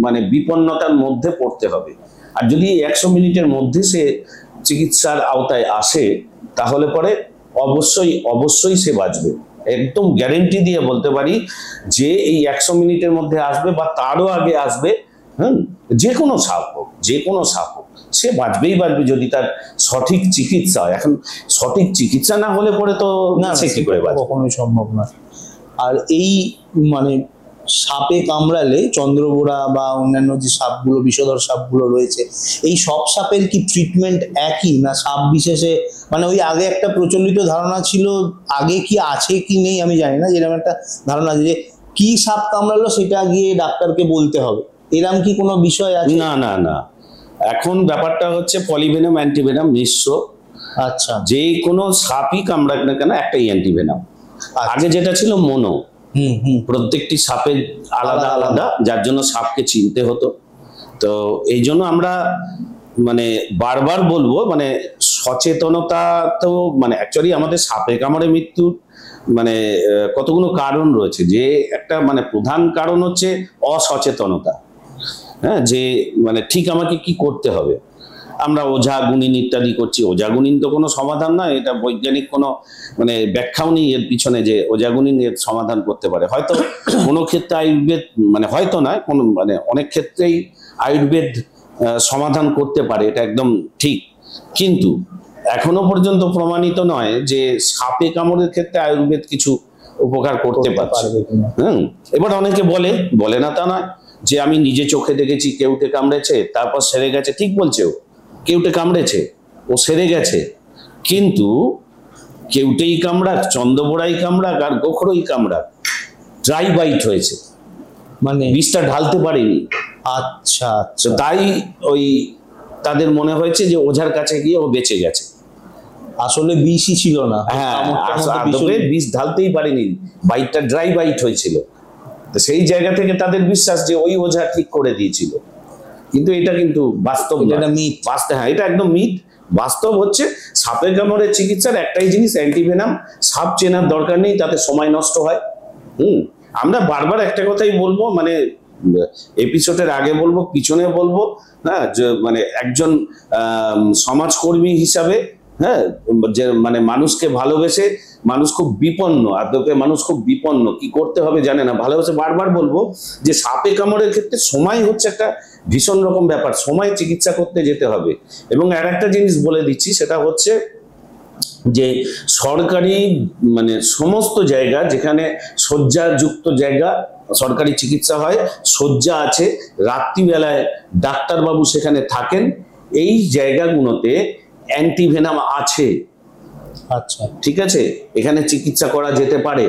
মানে বিপন্নতার মধ্যে পড়তে হবে। আর যদি 100 মিনিটের মধ্যে সে চিকিৎসার আওতায় আসে, তাহলে পরে অবশ্যই সে বাঁচবে। একদম গ্যারেন্টি দিয়ে বলতে পারি যে এই 100 মিনিটের মধ্যে আসবে বা তারও আগে আসবে, যে কোনো সাপ হোক, সে বাঁচবে যদি তার সঠিক চিকিৎসা হয়। এখন সঠিক চিকিৎসা না হলে পরে তো সে কি করে বাঁচবে? কখনোই সম্ভব না। আর এই মানে সাপে কামড়ালে চন্দ্রবোড়া বা অন্যান্য যে সাপগুলো, বিষধর সাপগুলো রয়েছে, এই সব সাপের কি ট্রিটমেন্ট একই, না সাপ বিশেষে? মানে ওই আগে একটা প্রচলিত ধারণা ছিল, আগে কি আছে কি নেই আমি জানি না, যেরকম একটা ধারণা আছে যে কি সাপ কামড়ালো সেটা গিয়ে ডাক্তারকে বলতে হবে, এরকম কি কোনো বিষয় আছে? না, এখন ব্যাপারটা হচ্ছে পলিভেনাম অ্যান্টিভেনাম মিশ্র। আচ্ছা। যে কোনো সাপই কামড়াক না কেন একটাই অ্যান্টিভেনাম। আগে যেটা ছিল মোনো, প্রত্যেকটি সাপের আলাদা, যার জন্য সাপকে চিনতে হতো। তো এই জন্য আমরা মানে বারবার বলবো, মানে সচেতনতা তো মানে অ্যাকচুয়ালি আমাদের সাপে কামড়ে মৃত্যুর মানে কতগুলো কারণ রয়েছে। যে একটা মানে প্রধান কারণ হচ্ছে অসচেতনতা, হ্যাঁ, যে মানে ঠিক আমাকে কি করতে হবে। আমরা ওঝা গুণিন ইত্যাদি করছি। ওঝা গুণিন তো কোনো সমাধান নয়, এটা বৈজ্ঞানিক কোনো মানে ব্যাখ্যাও নেই এর পিছনে যে ওঝা গুণিন এর সমাধান করতে পারে। হয়তো কোনো ক্ষেত্রে আয়ুর্বেদ, মানে হয়তো নয়, কোনো মানে অনেক ক্ষেত্রেই আয়ুর্বেদ সমাধান করতে পারে, এটা একদম ঠিক। কিন্তু এখনো পর্যন্ত প্রমাণিত নয় যে সাপে কামড়ের ক্ষেত্রে আয়ুর্বেদ কিছু উপকার করতে পারছে। এবার অনেকে বলে না তা না, যে আমি নিজে চোখে দেখেছি কেউটে কামড়েছে তারপর সেরে গেছে। ঠিক বলছে, ও কেউটে কামড়েছে, ও সেরে গেছে, কিন্তু কেউটেই কামড়াক, চন্দ্রবোড়াই কামড়াক আর গোখরই কামড়াক, ড্রাই বাইট হয়েছে, মানে বিষটা ঢালতে পারেনি। আচ্ছা আচ্ছা, তাই ওই তাদের মনে হয়েছে যে ওঝার কাছে গিয়ে ও বেঁচে গেছে, আসলে বিষই ছিল না। হ্যাঁ, আদপে বিষ ঢালতেই পারেনি, বাইটটা ড্রাই বাইট হয়েছিল। তো সেই জায়গা থেকে তাদের বিশ্বাস যে ওই ওঝা ঠিক করে দিয়েছিল, কিন্তু এটা কিন্তু বাস্তব, এটা মিথ। হ্যাঁ, এটা একদম মিথ। বাস্তব হচ্ছে সাপের কামড়ের চিকিৎসার একটাই জিনিস, অ্যান্টিভেনাম। সাপ চেনার দরকার নেই, তাতে সময় নষ্ট হয়। আমরা বারবার একটা কথাই বলবো, মানে এপিসোডের আগে বলবো, পিছনে বলবো, হ্যাঁ, মানে একজন সমাজকর্মী হিসাবে, হ্যাঁ, যে মানে মানুষকে ভালোবেসে, মানুষ খুব বিপন্ন, আদপে মানুষ খুব বিপন্ন, কি করতে হবে জানে না, ভালোবেসে বারবার বলবো যে সাপে কামড়ের ক্ষেত্রে সময় হচ্ছে একটা ভীষণ রকম ব্যাপার, সময় চিকিৎসা করতে যেতে হবে। এবং আর একটা জিনিস বলে দিচ্ছি, সেটা হচ্ছে যে সরকারি মানে সমস্ত জায়গা যেখানে শয্যাযুক্ত জায়গা, সরকারি চিকিৎসা হয়, শয্যা আছে, রাত্রিবেলায় ডাক্তারবাবু সেখানে থাকেন, এই জায়গাগুলোতে অ্যান্টিভেনাম আছে। আচ্ছা, ঠিক আছে, এখানে চিকিৎসা করা যেতে পারে।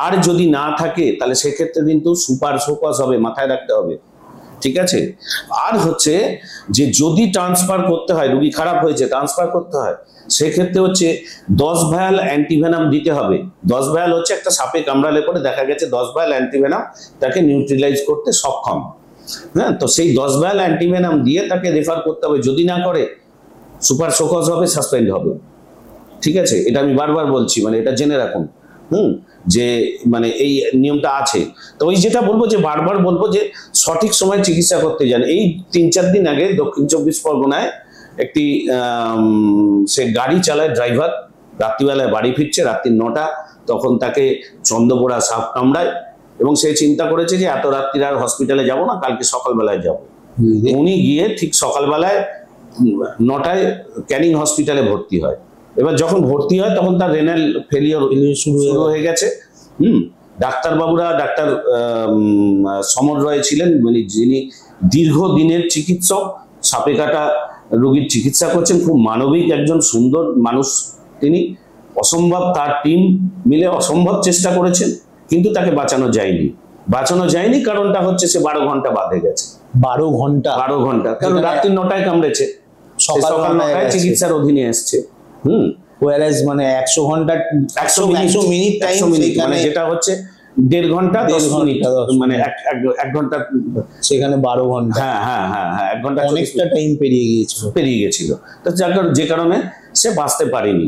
আর যদি না থাকে তাহলে সেক্ষেত্রে কিন্তু সুপার ফোকাস হবে, মাথায় রাখতে হবে। ঠিক আছে, আর হচ্ছে যে যদি ট্রান্সফার করতে হয়, রুগী খারাপ হয়েছে, ট্রান্সফার করতে হয়, সেক্ষেত্রে হচ্ছে 10 ভায়াল অ্যান্টিভেনাম দিতে হবে। 10 ভায়াল হচ্ছে একটা সাপে কামড়ালে পরে দেখা গেছে 10 ভায়াল অ্যান্টিভেনাম তাকে নিউট্রিলাইজ করতে সক্ষম। হ্যাঁ, তো সেই 10 ভায়াল অ্যান্টিভেনাম দিয়ে তাকে রেফার করতে হবে। যদি না করে সুপার ফোকাস হবে, সাসপেন্ড হবে। ঠিক আছে, এটা আমি বারবার বলছি, মানে এটা জেনে রাখুন, যে মানে এই নিয়মটা আছে। তো ওই যেটা বলবো, যে বারবার বলবো যে সঠিক সময় চিকিৎসা করতে যান। এই 3-4 দিন আগে দক্ষিণ 24 পরগনায় একটি সে গাড়ি চালায়, ড্রাইভার, রাত্রিবেলায় বাড়ি ফিরছে, রাত্রি 9টা, তখন তাকে চন্দ্রবোড়া সাপ কামড়ায়, এবং সে চিন্তা করেছে যে এত রাত্রির আর হসপিটালে যাব না, কালকে সকালবেলায় যাব। উনি গিয়ে ঠিক সকালবেলায় 9টায় ক্যানিং হসপিটালে ভর্তি হয়। এবার যখন ভর্তি হয় তখন তার রেনাল ফেলিওর শুরু হয়ে গেছে। ডাক্তারবাবুরা, ডাক্তার সমর রয় ছিলেন, মানে যিনি দীর্ঘদিনের চিকিৎসক, সাপে কাটা রোগীর চিকিৎসা করছেন, খুব মানবিক একজন সুন্দর মানুষ তিনি। অসম্ভব, তার টিম মিলে অসম্ভব চেষ্টা করেছেন, কিন্তু তাকে বাঁচানো যায়নি। কারণটা হচ্ছে সে 12 ঘন্টা বাদে গেছে। 12 ঘন্টা, কারণ রাত্রি 9টায় কামড়েছে, সকাল 9টায় চিকিৎসার অধীনে এসছে। মানে 100 ঘন্টা, 100 মিনিট টাইম, মানে যেটা হচ্ছে 1.5 ঘন্টা 10 মিনিট, মানে 1 ঘন্টা, সেখানে 12 ঘন্টা। হ্যাঁ, 1 ঘন্টা, অনেকটা টাইম পেরিয়ে গিয়েছিল। তো যে কারণে সে বাঁচতে পারেনি,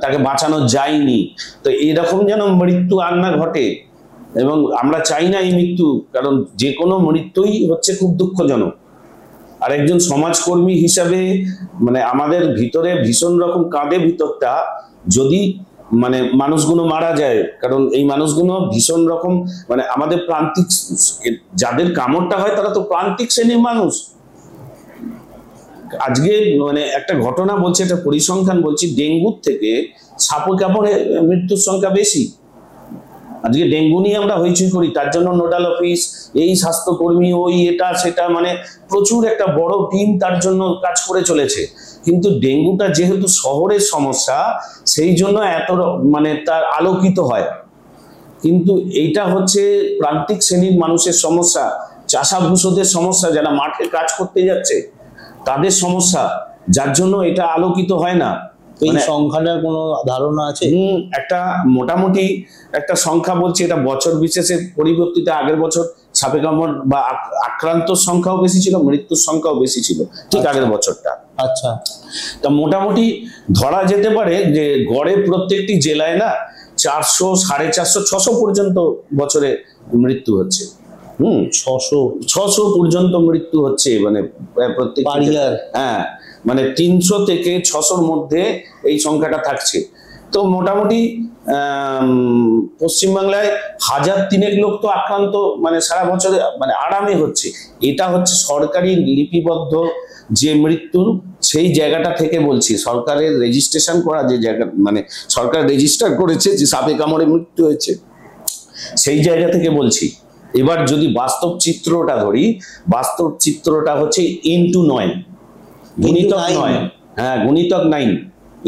তাকে বাঁচানো যায়নি। তো এইরকম যেন মৃত্যু আর না ঘটে, এবং আমরা চাই না এই মৃত্যু, কারণ যে কোনো মৃত্যুই হচ্ছে খুব দুঃখজনক। আর একজন সমাজকর্মী হিসাবে মানে আমাদের ভিতরে ভীষণ রকম কাঁদে ভিতরটা, যদি মানে মানুষগুলো মারা যায়, কারণ এই মানুষগুলো ভীষণ রকম মানে আমাদের প্রান্তিক, যাদের কামড়টা হয় তারা তো প্রান্তিক শ্রেণীর মানুষ। আজকে মানে একটা ঘটনা বলছি, একটা পরিসংখ্যান বলছি, ডেঙ্গুর থেকে সাপে কামড়ে মৃত্যুর সংখ্যা বেশি। আজকে ডেঙ্গু নিয়ে আমরা হইচই করি, তার জন্য নোডাল অফিস, এই স্বাস্থ্যকর্মী, ওই এটা সেটা, মানে প্রচুর একটা বড় টিম তার জন্য কাজ করে চলেছে। কিন্তু ডেঙ্গুটা যেহেতু শহরের সমস্যা, সেই জন্য এত মানে তার আলোকিত হয়, কিন্তু এইটা হচ্ছে প্রান্তিক শ্রেণীর মানুষের সমস্যা, চাষাভূষদের সমস্যা, যারা মাঠে কাজ করতে যাচ্ছে তাদের সমস্যা, যার জন্য এটা আলোকিত হয় না। এই সংখ্যাটার কোনো ধারণা আছে? একটা মোটামুটি একটা সংখ্যা বলছি, এটা বছর বিশেষে পরিবর্তিত। আগের বছর সাপে কামড় বা আক্রান্তর সংখ্যাও বেশি ছিল, মৃত্যুর সংখ্যাও বেশি ছিল, ঠিক আগের বছরটা। আচ্ছা, তা মোটামুটি ধরা যেতে পারে যে গড়ে প্রত্যেকটি জেলায় না 400, 450, 600 পর্যন্ত বছরে মৃত্যু হচ্ছে। 600 পর্যন্ত মৃত্যু হচ্ছে, মানে প্রত্যেক, হ্যাঁ, মানে 300 থেকে 600-র মধ্যে এই সংখ্যাটা থাকছে। তো মোটামুটি পশ্চিমবাংলায় 1000-3 লোক তো আক্রান্ত মানে সারা বছরে মানে আরামে হচ্ছে। এটা হচ্ছে সরকারি লিপিবদ্ধ যে মৃত্যু, সেই জায়গাটা থেকে বলছি, সরকারের রেজিস্ট্রেশন করা যে জায়গা, মানে সরকার রেজিস্টার করেছে যে সাপে কামড়ে মৃত্যু হয়েছে, সেই জায়গা থেকে বলছি। এবার যদি বাস্তব চিত্রটা ধরি, বাস্তব চিত্রটা হচ্ছে ইনটু 9, গুণিতক 9, হ্যাঁ গুণিতক 9,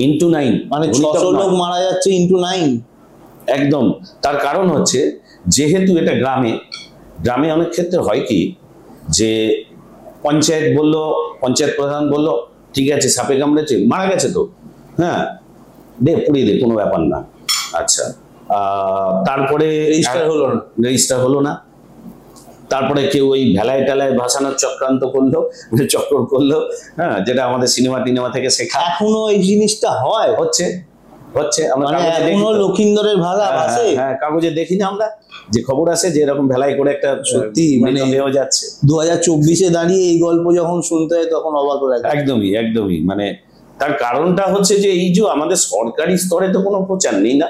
ইনটু 9, মানে 600 লোক মারা যাচ্ছে ইনটু 9। একদম। তার কারণ হচ্ছে যেহেতু এটা গ্রামে, গ্রামে অনেক ক্ষেত্রে হয় কি যে পঞ্চায়েত বললো, পঞ্চায়েত প্রধান বললো ঠিক আছে সাপে কামড়েছে, মারা গেছে তো, হ্যাঁ দে পুড়িয়ে দে, কোনো ব্যাপার না। আচ্ছা, তারপরে রেজিস্টার হলো না। তারপরে কেউ ওই ভেলায় টেলায় ভাসানোর চক্রান্ত করলো, চক্কর করলো, হ্যাঁ, যেটা আমাদের সিনেমা টিনেমা থেকে শেখা। এখনো এই জিনিসটা হয়, হচ্ছে আমরা এখনো লক্ষিন্দরের ভাগা ভাসে। হ্যাঁ, কাগজে দেখি না আমরা, যে খবর আছে যে এরকম ভেলায় করে একটা সত্যি মানে দেওয়া যাচ্ছে। 2024-এ দাঁড়িয়ে এই গল্প যখন শুনতে হয় তখন অবাক লাগে। একদমই মানে তার কারণটা হচ্ছে যে এই যে আমাদের সরকারি স্তরে তো কোনো প্রচার নেই না,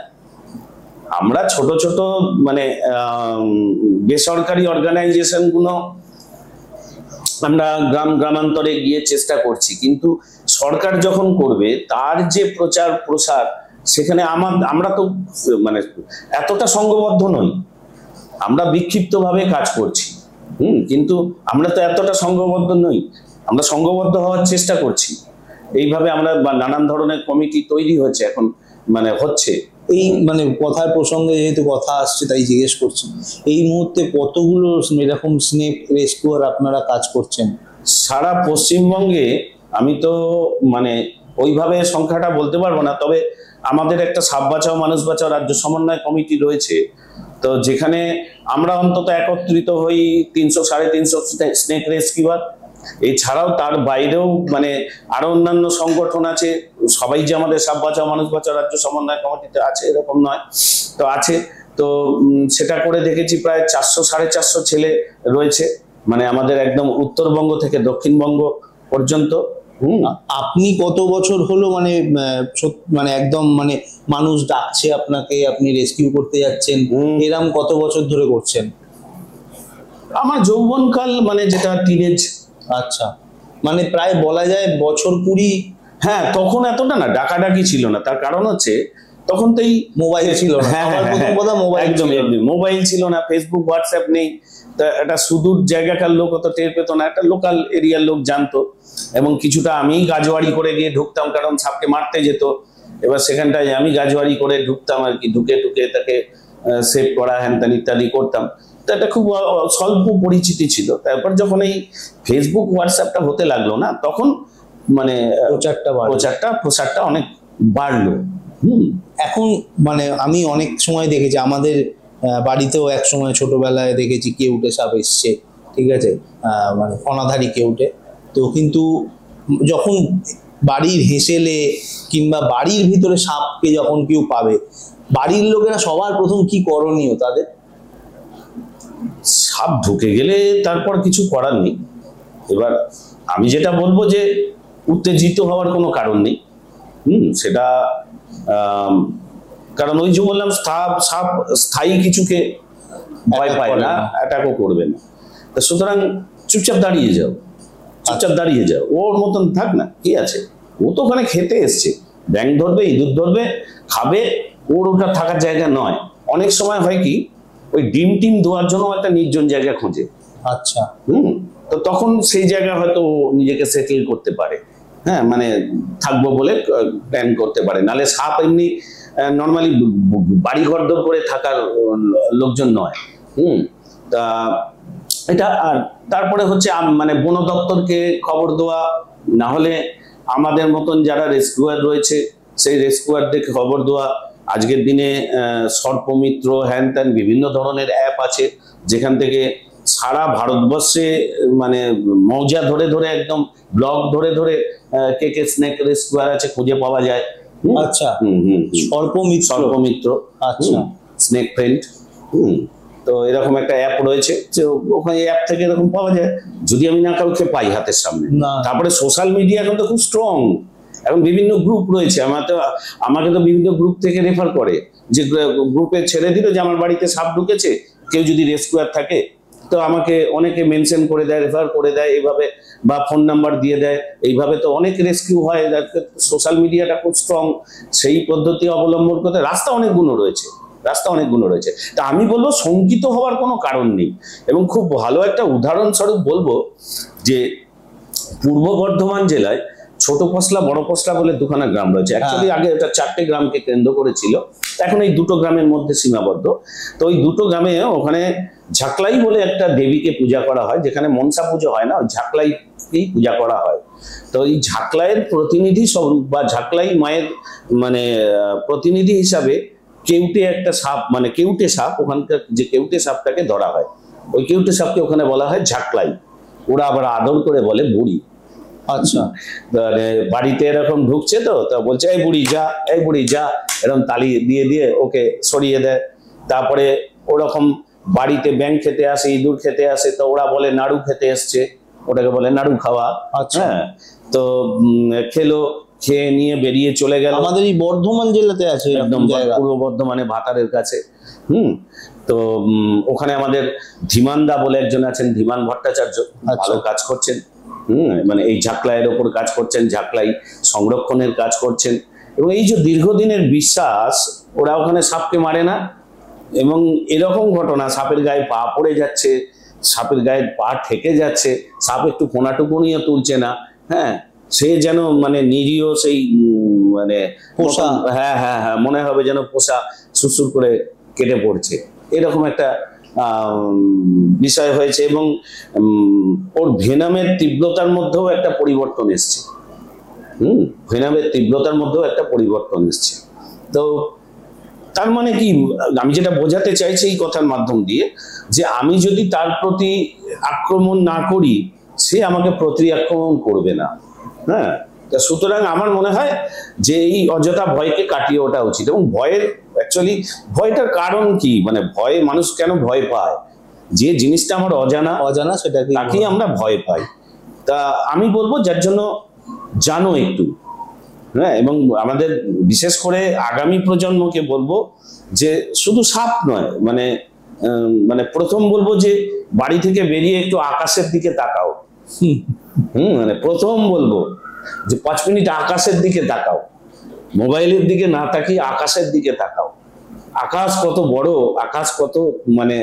আমরা ছোট ছোট মানে বেসরকারি অর্গানাইজেশন গুলো আমরা গ্রামান্তরে গিয়ে চেষ্টা করছি, কিন্তু সরকার যখন করবে তার যে প্রচার প্রসার, সেখানে আমরা তো মানে এতটা সংঘবদ্ধ নই, আমরা বিক্ষিপ্তভাবে কাজ করছি, কিন্তু আমরা তো এতটা সংঘবদ্ধ নই, আমরা সংঘবদ্ধ হওয়ার চেষ্টা করছি। এইভাবে আমরা নানান ধরনের কমিটি তৈরি হচ্ছে এখন, মানে হচ্ছে। এই মানে কথার প্রসঙ্গে যেহেতু কথা আসছে তাই জিজ্ঞেস করছি, এই মুহূর্তে কতগুলো এরকম স্নেক রেস্কিউয়ার আপনারা কাজ করছেন সারা পশ্চিমবঙ্গে? আমি তো মানে ওইভাবে সংখ্যাটা বলতে পারবো না, তবে আমাদের একটা সাপ বাঁচাও মানুষ বাঁচাও রাজ্য সমন্বয় কমিটি রয়েছে, তো যেখানে আমরা অন্তত একত্রিত হই 300-350 স্নেক রেস্কিউয়ার। এছাড়াও তার বাইরেও মানে আরো অন্যান্য সংগঠন আছে, সবাই যে আমাদের সাপ বাঁচাও মানুষ বাঁচাও রাজ্য সমন্বয় কমিটিতে আছে এরকম নয়, তো আছে। তো সেটা করে দেখেছি প্রায় 400-450 ছেলে রয়েছে, মানে আমাদের একদম উত্তরবঙ্গ থেকে দক্ষিণবঙ্গ পর্যন্ত। আপনি কত বছর হলো মানে মানে একদম মানে মানুষ ডাকছে আপনাকে, আপনি রেস্কিউ করতে যাচ্ছেন, এরকম কত বছর ধরে করছেন? আমার যৌবনকাল, মানে যেটা টিনেজ। আচ্ছা, মানে প্রায় বলা যায় বছর 20। হ্যাঁ, তখন এতটা না ডাকাডাকি ছিল না, তার কারণ হচ্ছে তখন তো এই মোবাইল ছিল না, মোবাইল ছিল না, ফেসবুক হোয়াটসঅ্যাপ নেই, তা একটা সুদূর জায়গাকার লোক অত টের পেত না, একটা লোকাল এরিয়ার লোক জানতো। এবং কিছুটা আমি গাজোয়ারি করে গিয়ে ঢুকতাম, কারণ সাপকে মারতে যেত, এবার সেখানটায় আমি গাজোয়ারি করে ঢুকতাম আর কি, ঢুকে তাকে সেভ করা হ্যান ইত্যাদি করতাম। তো এটা খুব স্বল্প পরিচিতি ছিল। তারপর যখন এই ফেসবুক হোয়াটসঅ্যাপটা হতে লাগলো না, তখন মানে প্রচারটা অনেক বাড়লো। এখন মানে আমি অনেক সময় দেখেছি, আমাদের বাড়িতেও এক সময় ছোটবেলায় দেখেছি কেউটে সাপ এসছে, ঠিক আছে, মানে ফনাধারী কেউটে। তো কিন্তু যখন বাড়ির হেসেলে কিংবা বাড়ির ভিতরে সাপকে যখন কেউ পাবে, বাড়ির লোকেরা সবার প্রথম কি করণীয় তাদের? সাপ ঢুকে গেলে তারপর কিছু করার নেই। এবার আমি যেটা বলবো যে উত্তেজিত হওয়ার কোনো কারণ নেই, সেটা কারণ ওই যে বললাম সাপ স্থায়ী কিছুকে ভয় পায় না, অ্যাটাকও করবে না, সুতরাং চুপচাপ দাঁড়িয়ে যাও, ওর মতন থাক না, কি আছে, ও তো ওখানে খেতে এসছে, ব্যাঙ ধরবে, ইঁদুর ধরবে, খাবে, ওর ওটা থাকার জায়গা নয়। অনেক সময় হয় কি, ওই ডিম টিম দেওয়ার জন্য একটা নির্জন জায়গা খোঁজে। আচ্ছা, তো তখন সেই জায়গায় হয়তো নিজেকে সেটেল করতে পারে, হ্যাঁ, মানে থাকবো বলে প্ল্যান করতে পারে। নাহলে সাপ এমনি নর্মালি বাড়ি ঘরদোর করে থাকার লোকজন নয়। তা এটা। আর তারপরে হচ্ছে মানে বন দপ্তরকে খবর দেওয়া, না হলে আমাদের মতন যারা রেস্কিউয়ার রয়েছে সেই রেস্কিউয়ারদেরকে খবর দেওয়া। আজকের দিনে সর্পমিত্র, হ্যান ত্যান বিভিন্ন ধরনের অ্যাপ আছে, যেখান থেকে সারা ভারতবর্ষে মানে মৌজা ধরে একদম ব্লক ধরে কে স্নেক রেস্কিউয়ার আছে খুঁজে পাওয়া যায়। আচ্ছা, সর্পমিত্র, আচ্ছা, স্নেক ফ্রেন্ড। তো এরকম একটা অ্যাপ রয়েছে, যে ওখানে অ্যাপ থেকে এরকম পাওয়া যায়, যদি আমি না কাউকে পাই হাতের সামনে। তারপরে সোশ্যাল মিডিয়া এখন তো খুব স্ট্রং, এখন বিভিন্ন গ্রুপ রয়েছে, আমাকে তো বিভিন্ন গ্রুপ থেকে রেফার করে, যে গ্রুপে ছেড়ে দিল যে আমার বাড়িতে সাপ ঢুকেছে, কেউ যদি রেস্কিউয়ার থাকে তো আমাকে অনেকে মেনশন করে দেয়, রেফার করে দেয় এইভাবে, বা ফোন নাম্বার দিয়ে দেয়, এইভাবে তো অনেক রেস্কিউ হয়। সোশ্যাল মিডিয়াটা খুব স্ট্রং, সেই পদ্ধতি অবলম্বন করতে রাস্তা অনেকগুলো রয়েছে। তা আমি বলবো শঙ্কিত হওয়ার কোনো কারণ নেই। এবং খুব ভালো একটা উদাহরণস্বরূপ বলবো যে পূর্ব বর্ধমান জেলায় ছোট পশলা বড় পশলা বলে দুখানা গ্রাম রয়েছে। অ্যাকচুয়ালি আগে এটা 4টে গ্রামকে কেন্দ্র করেছিল, এখন এই 2টো গ্রামের মধ্যে সীমাবদ্ধ। তো ওই 2টো গ্রামে ওখানে ঝাকলাই বলে একটা দেবীকে পূজা করা হয়, যেখানে মনসা পুজো হয় না, ওই ঝাকলাইকেই পূজা করা হয়। তো এই ঝাকলাইয়ের প্রতিনিধি স্বরূপ বা ঝাকলাই মায়ের মানে প্রতিনিধি হিসাবে কেউটে একটা সাপ, মানে কেউটে সাপ, ওখানকার যে কেউটে সাপটাকে ধরা হয়, ওই কেউটে সাপকে ওখানে বলা হয় ঝাকলাই। ওরা আবার আদর করে বলে বুড়ি। আচ্ছা, বাড়িতে এরকম ঢুকছে তো বলছে এই বুড়ি যা, এরকম তালি দিয়ে দিয়ে ওকে সরিয়ে দেয়। তারপরে ওরকম বাড়িতে ব্যাঙ খেতে আসে, ইঁদুর খেতে আসে, তো ওরা বলে নাড়ু খেতে এসছে, ওটাকে বলে নাড়ু খাওয়া। হ্যাঁ, তো খেয়ে নিয়ে বেরিয়ে চলে গেল। আমাদের এই বর্ধমান জেলাতে আছে একদম পূর্ব বর্ধমানে ভাতারের কাছে। তো ওখানে আমাদের ধীমানদা বলে একজন আছেন, ধীমান ভট্টাচার্য, ভালো কাজ করছেন। মানে এই ঝাকলাইয়ের ওপর কাজ করছেন, ঝাকলাই সংরক্ষণের কাজ করছেন। এবং এই যে দীর্ঘদিনের বিশ্বাস, ওরা ওখানে সাপকে মারে না। এবং এরকম ঘটনা, সাপের গায়ে পা পড়ে যাচ্ছে, সাপের গায়ে পা ঠেকে যাচ্ছে, সাপ একটু কোনাটুকুনিও তুলছে না। হ্যাঁ, সে যেন মানে নিরীহ সেই মানে পোষা, হ্যাঁ, মনে হবে যেন পোষা সুসুর করে কেটে পড়ছে, এরকম একটা বিষয় হয়েছে। এবং ওর ভেনামের তীব্রতার মধ্যেও একটা পরিবর্তন এসছে। তো তার মানে কি, আমি যেটা বোঝাতে চাইছি এই কথার মাধ্যম দিয়ে, যে আমি যদি তার প্রতি আক্রমণ না করি, সে আমাকে প্রতি আক্রমণ করবে না। হ্যাঁ, সুতরাং আমার মনে হয় যে এই অযথা ভয়কে কাটিয়ে ওঠা উচিত। এবং ভয়টার কারণ কি, মানে মানুষ কেন ভয় পায়? যে জিনিসটা আমার অজানা তাকেই আমরা ভয় পাই। তা আমি বলবো যার জন্য জানো একটু। হ্যাঁ, এবং আমাদের বিশেষ করে আগামী প্রজন্মকে বলবো যে শুধু সাপ নয়, মানে প্রথম বলবো যে বাড়ি থেকে বেরিয়ে একটু আকাশের দিকে তাকাও। মানে প্রথম বলবো যে 5 মিনিট আকাশের দিকে তাকাও, মোবাইলের দিকে না তাকিয়ে আকাশের দিকে তাকাও। আকাশ কত বড়, আকাশ কত মানে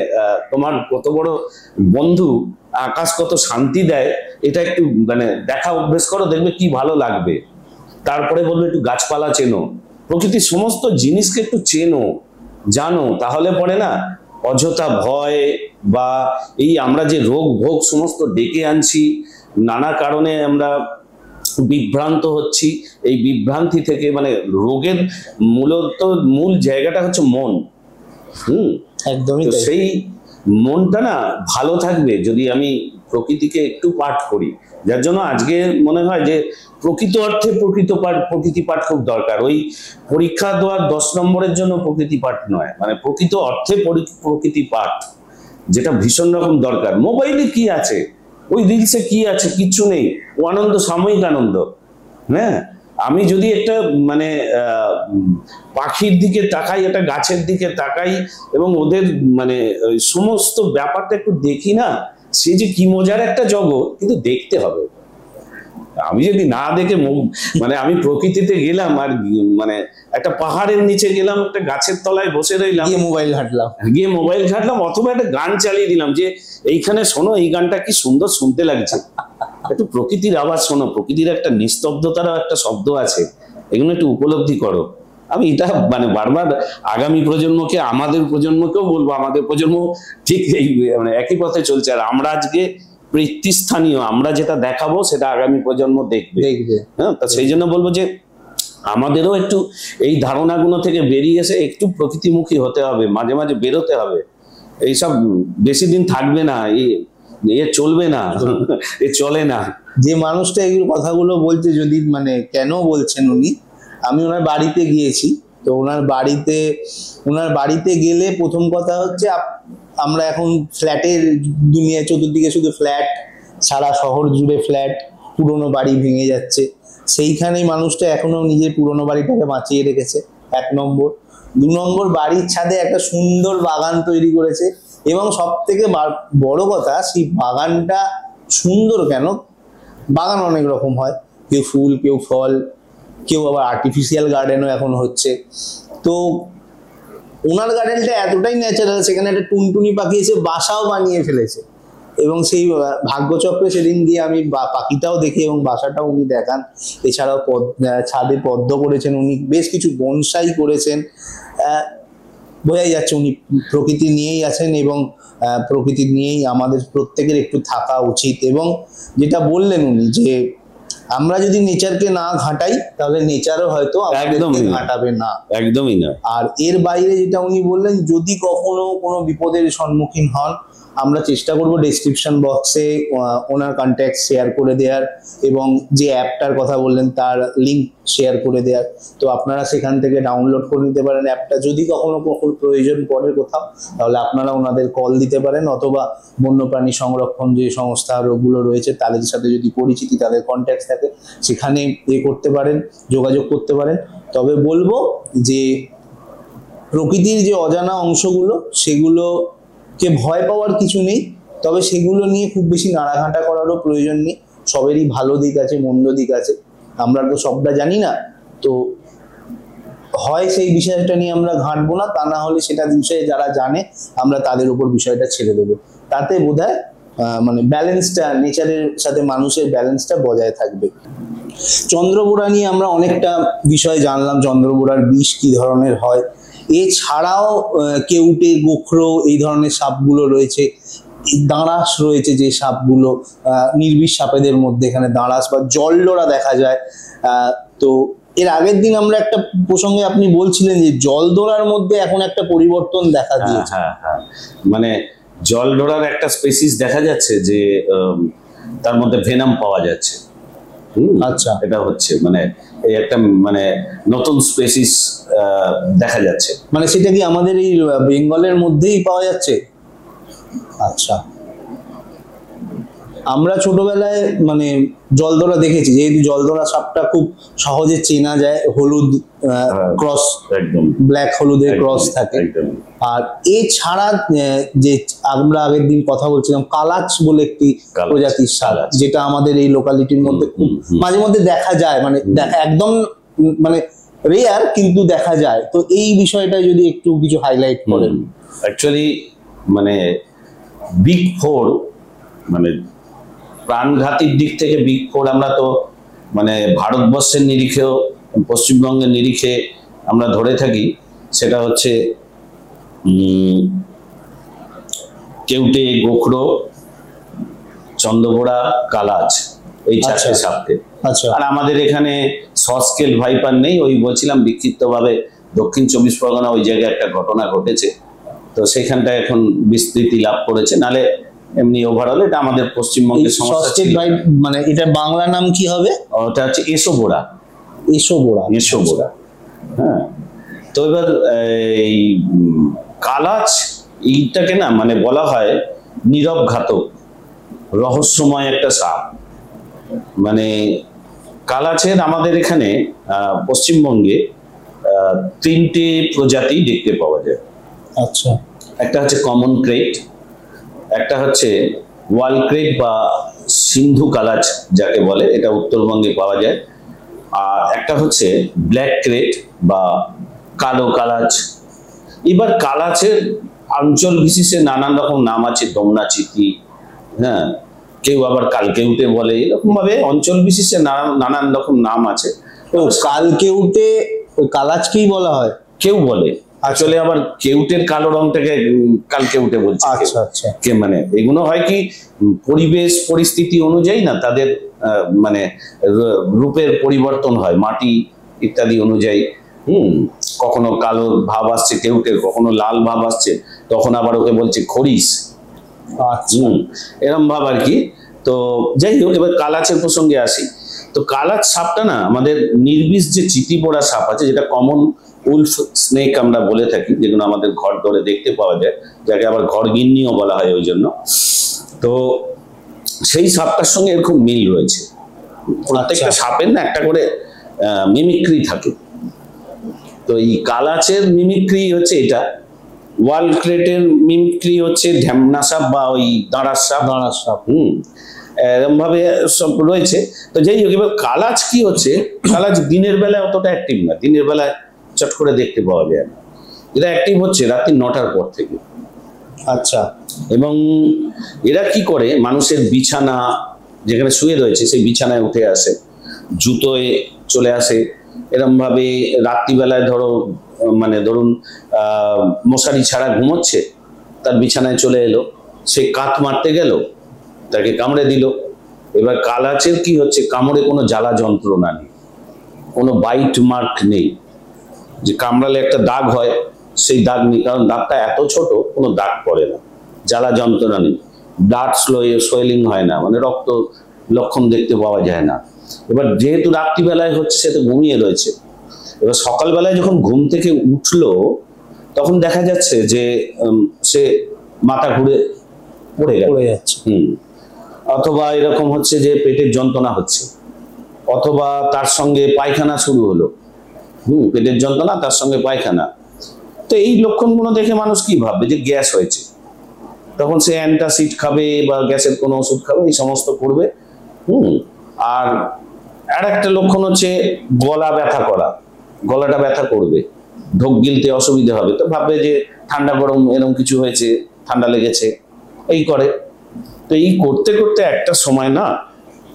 তোমার কত বড় বন্ধু, আকাশ কত শান্তি দেয়, এটা একটু মানে দেখা অভ্যেস করো, দেখবে কি ভালো লাগবে। তারপরে বলবো একটু গাছপালা চেনো, প্রকৃতির সমস্ত জিনিসকে একটু চেনো, জানো, তাহলে পরে না অযথা ভয় বা এই আমরা যে রোগ ভোগ সমস্ত ডেকে আনছি, নানা কারণে আমরা বিভ্রান্ত হচ্ছি। এই বিভ্রান্তি থেকে মানে রোগের মূল জায়গাটা হচ্ছে মন। একদমই সেই মনটা না ভালো থাকবে যদি আমি প্রকৃতিকে একটু পাঠ করি। যার জন্য আজকে মনে হয় যে প্রকৃত অর্থে প্রকৃতি পাঠ খুব দরকার। ওই পরীক্ষা দেওয়ার 10 নম্বরের জন্য প্রকৃতি পাঠ নয়, মানে প্রকৃত অর্থে প্রকৃতি পাঠ, যেটা ভীষণ রকম দরকার। মোবাইলে কি আছে, ওই রিলসে কি আছে, কিচ্ছু নেই। ও আনন্দ সাময়িক আনন্দ। হ্যাঁ, আমি যদি একটা মানে পাখির দিকে তাকাই, একটা গাছের দিকে তাকাই এবং ওদের মানে সমস্ত ব্যাপারটা একটু দেখি না, সে যে কি মজার একটা জগৎ, কিন্তু দেখতে হবে। আমি যদি না দেখে মানে আমি প্রকৃতিতে গেলাম আর মানে একটা পাহাড়ের নিচে গেলাম, একটা গাছের তলায় বসে রইলাম, গিয়ে মোবাইল ঘাটলাম, অথবা একটা গান চালিয়ে দিলাম যে এইখানে শোনো, এই গানটা কি সুন্দর শুনতে লাগছে, একটু প্রকৃতির আওয়াজ শোনো, প্রকৃতির একটা নিস্তব্ধতারও একটা শব্দ আছে, এগুলো একটু উপলব্ধি করো। আমি এটা মানে বারবার আগামী প্রজন্মকে, আমাদের প্রজন্মকেও বলবো, আমাদের প্রজন্ম ঠিক এই মানে একই পথে চলছে। আর আমরা আজকে স্থানীয়, আমরা যেটা দেখাবো সেটা আগামী প্রজন্ম দেখবে। হ্যাঁ, তা সেই জন্য বলবো যে আমাদেরও একটু এই ধারণাগুলো থেকে বেরিয়ে এসে একটু প্রকৃতিমুখী হতে হবে, মাঝে মাঝে বেরোতে হবে। এইসব বেশি দিন থাকবে না, এ চলবে না, এ চলে না। যে মানুষটা এগুলো কথাগুলো বলছে, যদি মানে কেন বলছেন উনি, আমি ওনার বাড়িতে গিয়েছি, তো ওনার বাড়িতে গেলে প্রথম কথা হচ্ছে আমরা এখন ফ্ল্যাটের দুনিয়ায়, চতুর্দিকে শুধু ফ্ল্যাট, সারা শহর জুড়ে ফ্ল্যাট, পুরনো বাড়ি ভেঙে যাচ্ছে। সেইখানে মানুষটা এখনো নিজের পুরনো বাড়িটাকে বাঁচিয়ে রেখেছে, 1 নম্বর। 2 নম্বর বাড়ির ছাদে একটা সুন্দর বাগান তৈরি করেছে, এবং সব থেকে বড় কথা সেই বাগানটা সুন্দর কেন, বাগান অনেক রকম হয়, কেউ ফুল কেউ ফল, কেউ আবার আর্টিফিশিয়াল গার্ডেনও এখন হচ্ছে। তো ওনার গার্ডেনটা এতটাই ন্যাচারাল, সেখানে একটা টুনটুনি পাখি এসে বাসাও বানিয়ে ফেলেছে, এবং সেই ভাগ্যচক্রে সেদিন গিয়ে আমি পাখিটাও দেখি এবং বাসাটাও উনি দেখান। এছাড়াও ছাদে পদ্ম করেছেন উনি, বেশ কিছু বনসাই করেছেন। বোঝাই যাচ্ছে উনি প্রকৃতি নিয়েই আছেন, এবং প্রকৃতি নিয়েই আমাদের প্রত্যেকের একটু থাকা উচিত। এবং যেটা বললেন উনি যে আমরা যদি নেচারকে না ঘাঁটাই তাহলে নেচারও হয়তো আমাদেরকে ঘাঁটাবে না, একদমই না। আর এর বাইরে যেটা উনি বললেন, যদি কখনো কোনো বিপদের সম্মুখীন হন, আমরা চেষ্টা করব ডেসক্রিপশন বক্সে ওনার কন্ট্যাক্ট শেয়ার করে দেওয়ার, এবং যে অ্যাপটার কথা বললেন তার লিঙ্ক শেয়ার করে দেওয়ার। তো আপনারা সেখান থেকে ডাউনলোড করে নিতে পারেন অ্যাপটা। যদি কখনো প্রয়োজন পড়ে কোথাও, তাহলে আপনারা ওনাদের কল দিতে পারেন, অথবা বন্যপ্রাণী সংরক্ষণ যে সংস্থাগুলো রয়েছে তাদের সাথে যদি পরিচিতি, তাদের কন্ট্যাক্ট থাকে, সেখানে করতে পারেন, যোগাযোগ করতে পারেন। তবে বলবো যে প্রকৃতির যে অজানা অংশগুলো, সেগুলোকে ভয় পাওয়ার কিছু নেই, তবে সেগুলো নিয়ে খুব বেশি নাড়াঘাঁটা করারও প্রয়োজন নেই। সবেরই ভালো দিক আছে, মন্দ দিক আছে, আমরা তো সবটা জানি না। তো হয় সেই বিষয়টা নিয়ে আমরা ঘাঁটবো না, তা না হলে সেটা বিষয়ে যারা জানে আমরা তাদের উপর বিষয়টা ছেড়ে দেবো। তাতে বোধহয় মানে ব্যালেন্সটা, নেচারের সাথে মানুষের ব্যালেন্সটা বজায় থাকবে। চন্দ্রবোড়া নিয়ে আমরা অনেকটা বিষয় জানলাম, চন্দ্রবোড়ার বিষ কি ধরনের হয়। এছাড়াও কেউটে, গোখরো, এই ধরনের সাপগুলো রয়েছে। দাঁড়াস রয়েছে, যে সাপগুলো নির্বিষ সাপেদের মধ্যে এখানে দাঁড়াস বা জলডোরা দেখা যায়। তো এর আগের দিন আমরা একটা প্রসঙ্গে আপনি বলছিলেন যে জলডোরার মধ্যে এখন একটা পরিবর্তন দেখা দিয়েছে। হ্যাঁ, মানে জলডোরার একটা স্পেসিস দেখা যাচ্ছে যে তার মধ্যে ভেনাম পাওয়া যাচ্ছে। আচ্ছা, এটা হচ্ছে মানে এই একটা মানে নতুন স্পেসিস দেখা যাচ্ছে। মানে সেটা কি আমাদের এই বেঙ্গলের মধ্যেই পাওয়া যাচ্ছে? আচ্ছা, আমরা ছোটবেলায় মানে জলদরা দেখেছি, যেহেতু জলদরা সাপটা খুব সহজে চেনা যায়, হলুদ ক্রস, একদম ব্ল্যাক হলুদের ক্রস থাকে। আর এছাড়া যে আমরা আগের দিন কথা বলছিলাম, কালাচ বলে একটি প্রজাতির সাপ, যেটা আমাদের এই লোকালিটির মধ্যে খুব মাঝে মধ্যে দেখা যায়, মানে একদম মানে রেয়ার কিন্তু দেখা যায়। তো এই বিষয়টা যদি একটু কিছু হাইলাইট করেন। অ্যাকচুয়ালি মানে বিগ ফোর, মানে প্রাণঘাতীর দিক থেকে বিগ ফোর আমরা তো মানে ভারতবর্ষের নিরিখেও, পশ্চিমবঙ্গের নিরিখে আমরা ধরে থাকি। সেটা হচ্ছে কেউটে, গোখরো, চন্দ্রবোড়া, কালাচ, এই চারটে সাপকে। আর আমাদের এখানে সস্কেল ভাইপার নেই, ওই বলছিলাম বিক্ষিপ্তভাবে দক্ষিণ 24 পরগনা ওই জায়গায় একটা ঘটনা ঘটেছে, তো সেখানটা এখন বিস্তৃতি লাভ করেছে। নালে এমনি ওভারঅল এটা আমাদের পশ্চিমবঙ্গের সমস্যা। মানে এটা বাংলা নাম কি হবে? ওটা হচ্ছে এসোবোড়া। এসোবোড়া, হ্যাঁ। তো এবার এই কালাচ এইটাকে না মানে বলা হয় নীরব ঘাতক, রহস্যময় একটা সাপ। মানে কালাচের আমাদের এখানে পশ্চিমবঙ্গে 3টে প্রজাতি দেখতে পাওয়া যায়। আচ্ছা, একটা হচ্ছে কমন ক্রেট, একটা হচ্ছে ওয়াল ক্রেট বা সিন্ধু কালাচ যাকে বলে, এটা উত্তরবঙ্গে পাওয়া যায়। আর একটা হচ্ছে ব্ল্যাক ক্রেট বা কালো কালাচ। এবার কালাচের অঞ্চল বিশেষে নানান রকম নাম আছে, দমনাচিতি, হ্যাঁ, কেউ আবার কালকেউটে বলে, এরকম ভাবে অঞ্চল বিশেষে নানান রকম নাম আছে। তো কালকেউটে কালাচকেই বলা হয়, কেউ বলে। আসলে আবার কেউটের কালো রংটাকে কালকেউটে বলছে। আচ্ছা আচ্ছা, মানে এগুলো হয় কি পরিবেশ পরিস্থিতি অনুযায়ী না, তাদের মানে রূপের পরিবর্তন হয়, মাটি ইত্যাদি অনুযায়ী। কখনো কালো ভাব আসছে কেউটের, কখনো লাল ভাব আসছে, তখন আবার ওকে বলছে খরিস। এরম ভাব আর কি। তো যাই হোক, এবার কালাচের প্রসঙ্গে আসি। তো কালাচ সাপটা না আমাদের নির্বিষ যে চিতিপোড়া সাপ আছে, যেটা কমন উলফ স্নেক আমরা বলে থাকি, যেগুলো আমাদের ঘর ধরে দেখতে পাওয়া যায়, যাকে আবার ঘর গিন্নিও বলা হয় ওই জন্য। তো সেই সাপটার সঙ্গে এর খুব মিল রয়েছে। প্রত্যেকটা সাপের না একটা করে মিমিক্রি থাকে। তো এই কালাচের মিমিক্রি হচ্ছে এটা, ওয়ালক্রেটের মিমিক্রি হচ্ছে ঢ্যামনা সাপ বা ওই দাঁড়ার সাপ। এরকম ভাবে সব রয়েছে। তো যাই হোক, এবার কালাচ কি হচ্ছে, কালাচ দিনের বেলায় অতটা অ্যাক্টিভ না, দিনের বেলায় চট করে দেখতে পাওয়া যায় না। এটা অ্যাক্টিভ হচ্ছে রাত্রি 9টার পর থেকে। আচ্ছা। এবং এরা কি করে, মানুষের বিছানা যেখানে শুয়ে রয়েছে সেই বিছানায় উঠে আসে, জুতোয় চলে আসে, এরকম ভাবে রাত্রিবেলায় ধরুন মশারি ছাড়া ঘুমোচ্ছে, তার বিছানায় চলে এলো, সে কাত মারতে গেল, তাকে কামড়ে দিল। এবার কালাচের কি হচ্ছে, কামড়ে কোনো জ্বালা যন্ত্রণা নেই, কোনো বাইট মার্ক নেই, যে কামড়ালে একটা দাগ হয় সেই দাগ নেই, কারণ দাগটা এত ছোট, কোনো দাগ পড়ে না, জ্বালা যন্ত্রণা নেই, ব্লাড সোয়েলিং হয় না, মানে রক্ত লক্ষণ দেখতে পাওয়া যায় না। এবার যেহেতু রাত্রিবেলায় হচ্ছে, সে তো ঘুমিয়ে রয়েছে। এবার সকালবেলায় যখন ঘুম থেকে উঠলো, তখন দেখা যাচ্ছে যে সে মাথা ঘুরে পড়ে যাচ্ছে। অথবা এরকম হচ্ছে যে পেটের যন্ত্রণা হচ্ছে, অথবা তার সঙ্গে পায়খানা শুরু হলো। পেটের যন্ত্রণা তার সঙ্গে পায়খানা। তো এই লক্ষণগুলো দেখে মানুষ কি ভাববে, যে গ্যাস হয়েছে, তখন সে অ্যান্টাসিড খাবে বা গ্যাসের কোনো ওষুধ খাবে, এই সমস্ত করবে। আর একটা লক্ষণ হচ্ছে গলা ব্যথা করা, গলাটা ব্যথা করবে, ঢোক গিলতে অসুবিধা হবে, তো ভাববে যে ঠান্ডা গরম এরকম কিছু হয়েছে, ঠান্ডা লেগেছে, এই করে। তো এই করতে করতে একটা সময় না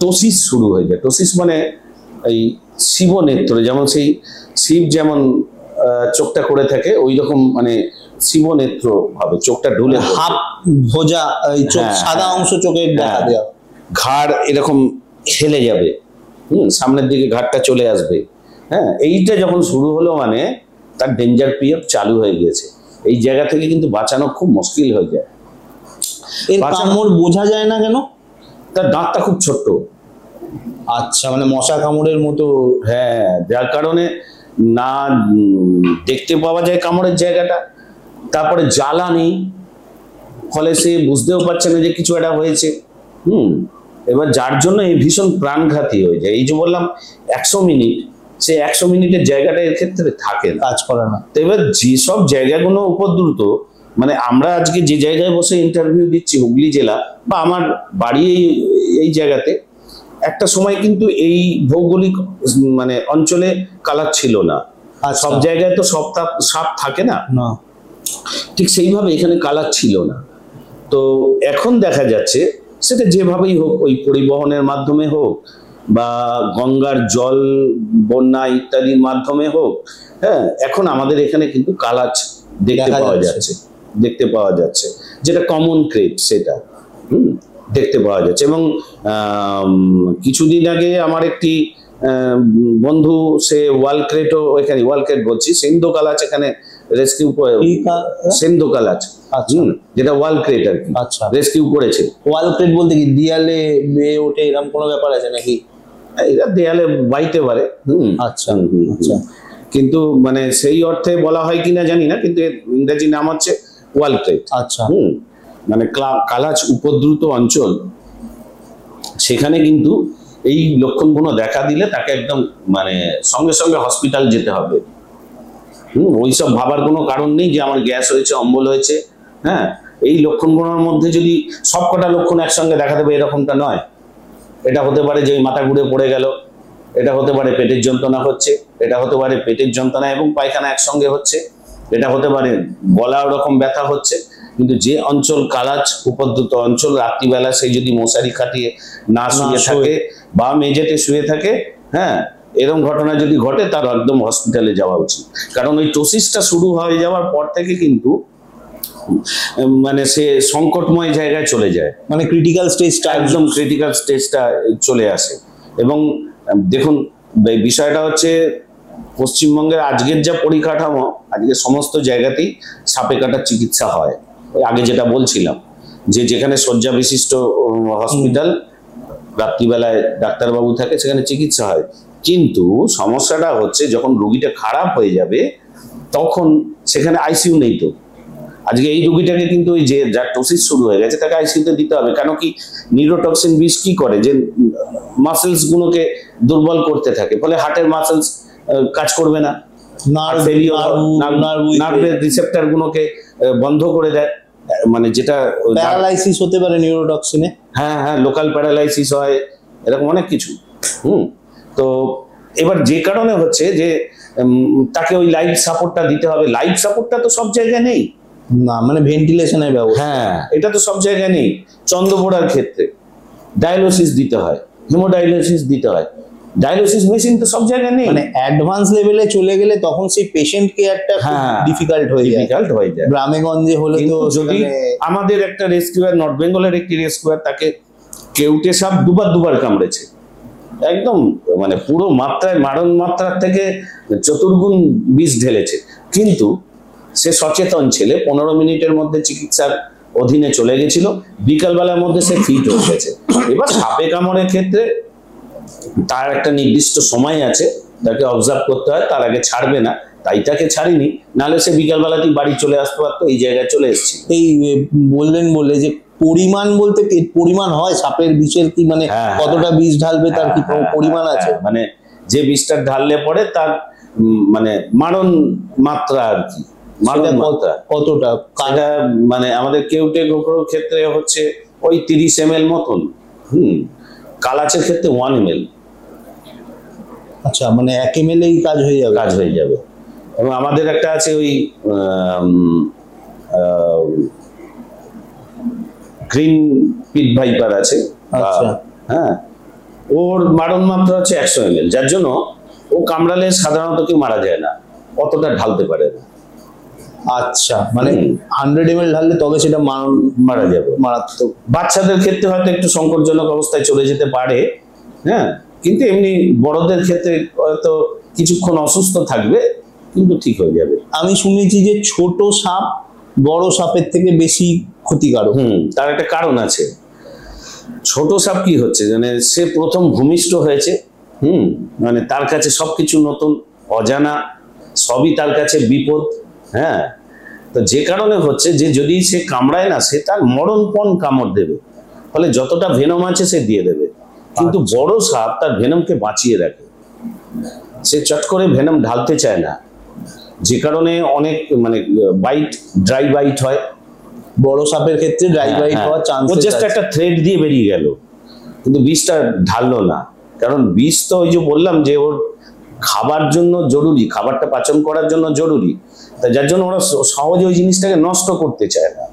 টোসিস শুরু হয়ে যায়। টোসিস মানে এই শিবনেত্র, যেমন সেই শিব যেমন চোখটা করে থাকে, ওই রকম মানে শিবনেত্র ভাবে চোখটা ঢুলে, হাফ ভোজা, এই চোখ সাদা অংশ চোখের দেখা দেওয়া, ঘাড় এরকম হেলে যাবে, সামনের দিকে ঘাড়টা চলে আসবে। হ্যাঁ, এইটা যখন শুরু হলো মানে তার ডেঞ্জার পিরিয়ড চালু হয়ে গেছে। এই জায়গা থেকে কিন্তু বাঁচানো খুব মুশকিল হয়ে যায়। এর কামড় বোঝা যায় না কেন? তার দাঁতটা খুব ছোট্ট। আচ্ছা, মানে মশা কামড়ের মতো। হ্যাঁ, যার কারণে না দেখতে পাওয়া যায় কামড়ের জায়গাটা, তারপরে জ্বালা নেই, ফলে সে বুঝতেও পারছে না যে কিছু একটা হয়েছে। এবার যার জন্য এই ভীষণ প্রাণঘাতী হয়ে যায়। এই যে বললাম 100 মিনিট, সে 100 মিনিটের জায়গাটা এর ক্ষেত্রে থাকে না, কাজ করে না। তো এবার যেসব জায়গাগুলো উপদ্রুত, মানে আমরা আজকে যে জায়গায় বসে ইন্টারভিউ দিচ্ছি, হুগলি জেলা বা আমার বাড়ি এই জায়গাতে, একটা সময় কিন্তু এই ভৌগোলিক মানে অঞ্চলে কালার ছিল না। আর সব জায়গায় তো সব সাপ থাকে না, ঠিক সেইভাবে এখানে কালার ছিল না। তো এখন দেখা যাচ্ছে সেটা যেভাবেই হোক, ওই পরিবহনের মাধ্যমে হোক বা গঙ্গার জল বন্যা ইত্যাদির মাধ্যমে হোক, হ্যাঁ, এখন আমাদের এখানে কিন্তু কালাচ দেখতে পাওয়া যাচ্ছে, যেটা কমন ক্রেট, সেটা দেখতে পাওয়া যাচ্ছে। এবং কিছুদিন আগে আমার একটি বন্ধু, সে ওয়ালক্রেটও, এখানে ওয়ালক্রেট বলছি, সেন্দো কালাচ এখানে রেস্কিউ, সেন্দো কালাচ, যেটা ওয়ালক্রেট আর কি, রেস্কিউ করেছে। ওয়ালক্রেট বলতে কি দেয়ালে বেয়ে ওঠে এরকম কোনো ব্যাপার আছে নাকি? এরা দেয়ালে বাইতে পারে। আচ্ছা আচ্ছা, কিন্তু মানে সেই অর্থে বলা হয় কিনা জানি না, কিন্তু ইংরেজি নাম হচ্ছে ওয়ালক্রেট। আচ্ছা। মানে কালাচ উপদ্রুত অঞ্চল, সেখানে কিন্তু এই লক্ষণগুলো দেখা দিলে তাকে একদম মানে সঙ্গে সঙ্গে হসপিটাল যেতে হবে। ওইসব ভাবার কোনো কারণ নেই যে আমার গ্যাস হয়েছে, অম্বল হয়েছে। হ্যাঁ, এই লক্ষণগুলোর মধ্যে যদি সবকটা লক্ষণ একসঙ্গে দেখা দেবে এরকমটা নয়। এটা হতে পারে যে মাথা ঘুরে পড়ে গেল, এটা হতে পারে পেটের যন্ত্রণা হচ্ছে, এটা হতে পারে পেটের যন্ত্রণা এবং পায়খানা একসঙ্গে হচ্ছে, এটা হতে পারে গলা ওরকম ব্যথা হচ্ছে। কিন্তু যে অঞ্চল কালাচ উপদ্রুত অঞ্চল, রাত্রিবেলা সেই যদি মশারি খাটিয়ে না শুয়ে থাকে বা মেঝেতে শুয়ে থাকে, হ্যাঁ, এরকম ঘটনা যদি ঘটে, তার একদম হসপিটালে যাওয়া উচিত। কারণ ওই টোসিসটা শুরু হয়ে যাওয়ার পর থেকে কিন্তু মানে সে সংকটময় জায়গায় চলে যায়, মানে ক্রিটিক্যাল স্টেজটা, একদম ক্রিটিক্যাল স্টেজটা চলে আসে। এবং দেখুন, বিষয়টা হচ্ছে পশ্চিমবঙ্গের আজকের যা পরিকাঠামো, আজকে সমস্ত জায়গাতেই সাপে কাটার চিকিৎসা হয়। ওই আগে যেটা বলছিলাম, যে যেখানে শয্যা বিশিষ্ট হসপিটাল, রাত্রিবেলায় ডাক্তারবাবু থাকে, সেখানে চিকিৎসা হয়। কিন্তু সমস্যাটা হচ্ছে যখন রোগীটা খারাপ হয়ে যাবে, তখন সেখানে আইসিইউ নেই। তো আজকে এই রোগীটাকে কিন্তু ওই যে যার টোসিস শুরু হয়ে গেছে, তাকে আইসিইউতে দিতে হবে। কেন কি, নিউরোটক্সিন বিষ কি করে, যে মাসেলস গুলোকে দুর্বল করতে থাকে, ফলে হার্টের মাসেলস কাজ করবে না, নার্ভের রিসেপ্টর গুলোকে বন্ধ করে দেয়, মানে যেটা প্যারালাইসিস হতে পারে নিউরোটক্সিনে। হ্যাঁ, লোকাল প্যারালাইসিস হয়, এরকম অনেক কিছু। তো এবার যে কারণে হচ্ছে যে তাকে ওই লাইফ সাপোর্টটা দিতে হবে। লাইফ সাপোর্টটা তো সব জায়গায় নেই না, মানে ভেন্টিলেশনের ব্যবস্থা। হ্যাঁ, এটা তো সব জায়গায় নেই। চন্দ্রবোড়ার ক্ষেত্রে ডায়ালিসিস দিতে হয়, হেমোডায়ালিসিস দিতে হয়, ডায়ালিসিস মেশিন তো সব জায়গায় নেই। মানে অ্যাডভান্স লেভেলে চলে গেলে তখন সেই পেশেন্ট কেয়ারটা ডিফিকাল্ট হয়ে যায়। গ্রামে গঞ্জে হলে তো যদি আমাদের একটা রেস্কিউয়ার, নর্থ বেঙ্গলের একটি রেস্কিউয়ার, তাকে কেউটে সাপ দুবার কামড়েছে, একদম মানে পুরো মাত্রায়, মারণ মাত্রার থেকে চতুর্গুণ বিষ ঢেলেছে, কিন্তু সে সচেতন ছেলে, 15 মিনিটের মধ্যে চিকিৎসার অধীনে চলে গেছিল, বিকালবেলার মধ্যে সে ফিট হয়ে গেছে। এবার সাপে কামড়ের ক্ষেত্রে তার একটা নির্দিষ্ট সময় আছে, তাকে অবজার্ভ করতে হয়, তার আগে ছাড়বে না, তাই তাকে ছাড়িনি, নাহলে সে বিকালবেলাতেই বাড়ি চলে আসতে পারতো, এই জায়গায় চলে এসেছি। এই বললেন বলে যে পরিমাণ বলতে পরিমাণ হয় সাপের বিষের, কি মানে কতটা বিষ ঢালবে তার কি পরিমাণ আছে? মানে যে বিষটা ঢাললে পরে তার মানে মারণ মাত্রা আর কি, মারণ মাত্রা কতটা, মানে আমাদের কেউটে গোখরোর ক্ষেত্রে হচ্ছে ওই 30 ml মতন, কালাচের ক্ষেত্রে 1 ml। আচ্ছা, মানে 1 ml এই কাজ হয়ে যাবে। এবং আমাদের একটা আছে ওই গ্রিন পিট ভাইপার আছে, হ্যাঁ, ওর মারণ মাত্রা হচ্ছে 100 ml, যার জন্য ও কামড়ালে সাধারণত কেউ মারা যায় না, অতটা ঢালতে পারে না। আচ্ছা, মানে 100 ml ঢাললে তবে সেটা মারা যাবে, মারাত্মক। বাচ্চাদের ক্ষেত্রে হয়তো একটু সংকটজনক অবস্থায় চলে যেতে পারে, হ্যাঁ, কিন্তু এমনি বড়দের ক্ষেত্রে হয়তো কিছুক্ষণ অসুস্থ থাকবে, কিন্তু ঠিক হয়ে যাবে। আমি শুনেছি যে ছোট সাপ বড় সাপের থেকে বেশি ক্ষতিকারক। তার একটা কারণ আছে। ছোট সাপ কি হচ্ছে, মানে সে প্রথম ভূমিষ্ঠ হয়েছে, মানে তার কাছে সবকিছু নতুন, অজানা, সবই তার কাছে বিপদ। হ্যাঁ, তো যে কারণে হচ্ছে যে যদি সে কামড়ায় না, সে তার মরণপণ কামড় দেবে, ফলে যতটা ভেনম আছে সে দিয়ে দেবে। কিন্তু বড় সাপ তার ভেনমকে বাঁচিয়ে রাখে, সে চট করে ভেনম ঢালতে চায় না, যে কারণে অনেক মানে ড্রাই বাইট হয়। বড় সাপের ক্ষেত্রে ড্রাই বাইট হওয়ার চান্স, ও জাস্ট একটা থ্রেড দিয়ে বেরিয়ে গেল, কিন্তু বিষটা ঢাললো না, কারণ বিষ তো ওই যে বললাম যে ওর খাবার জন্য জরুরি, খাবারটা পাচন করার জন্য জরুরি, তা যার জন্য ওরা সহজে ওই জিনিসটাকে নষ্ট করতে চায় না।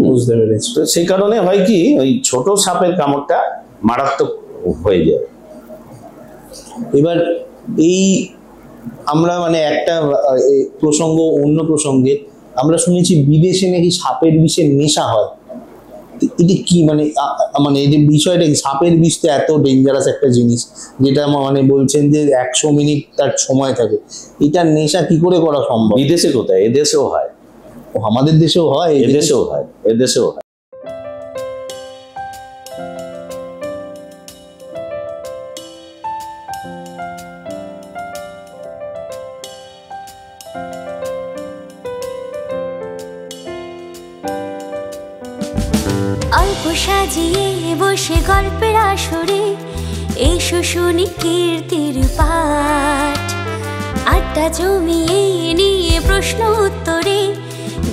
বুঝতে পেরেছি। তো সেই কারণে হয় কি, ওই ছোট সাপের কামড়টা মারাত্মক হয়ে যায়। এবার এই আমরা মানে একটা প্রসঙ্গ অন্য প্রসঙ্গে আমরা শুনেছি বিদেশে নাকি সাপের বিষের নেশা হয়। এটা কি মানে মানে এই যে বিষয়টা, সাপের বিষ তো এত ডেঞ্জারাস একটা জিনিস, যেটা মানে বলছেন যে 100 মিনিট তার সময় থাকে, এটার নেশা কি করে করা সম্ভব? বিদেশে কোথায়, এদেশেও হয়। আমাদের দেশেও হয়, এদেশেও হয়, এদেশেও হয়। অল্প সাজিয়ে বসে গল্পের আসরে এসো শুনি কীর্তির পাঠ, আড্ডা জমিয়ে নিয়ে প্রশ্ন উত্তরে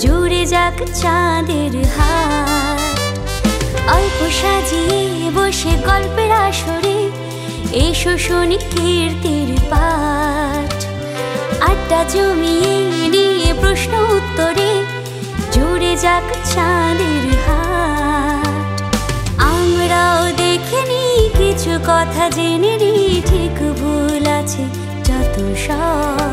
জুড়ে যাক চাঁদের হাট। অল্প সাজিয়ে বসে গল্পের আসরে এসো শুনি কীর্তির পাঠ, আড্ডা জমিয়ে নিয়ে প্রশ্ন উত্তরে জুড়ে যাক চাঁদের হাট। আমরাও দেখে নিই কিছু কথা, জেনে নিই ঠিক ভুল আছে যত সব।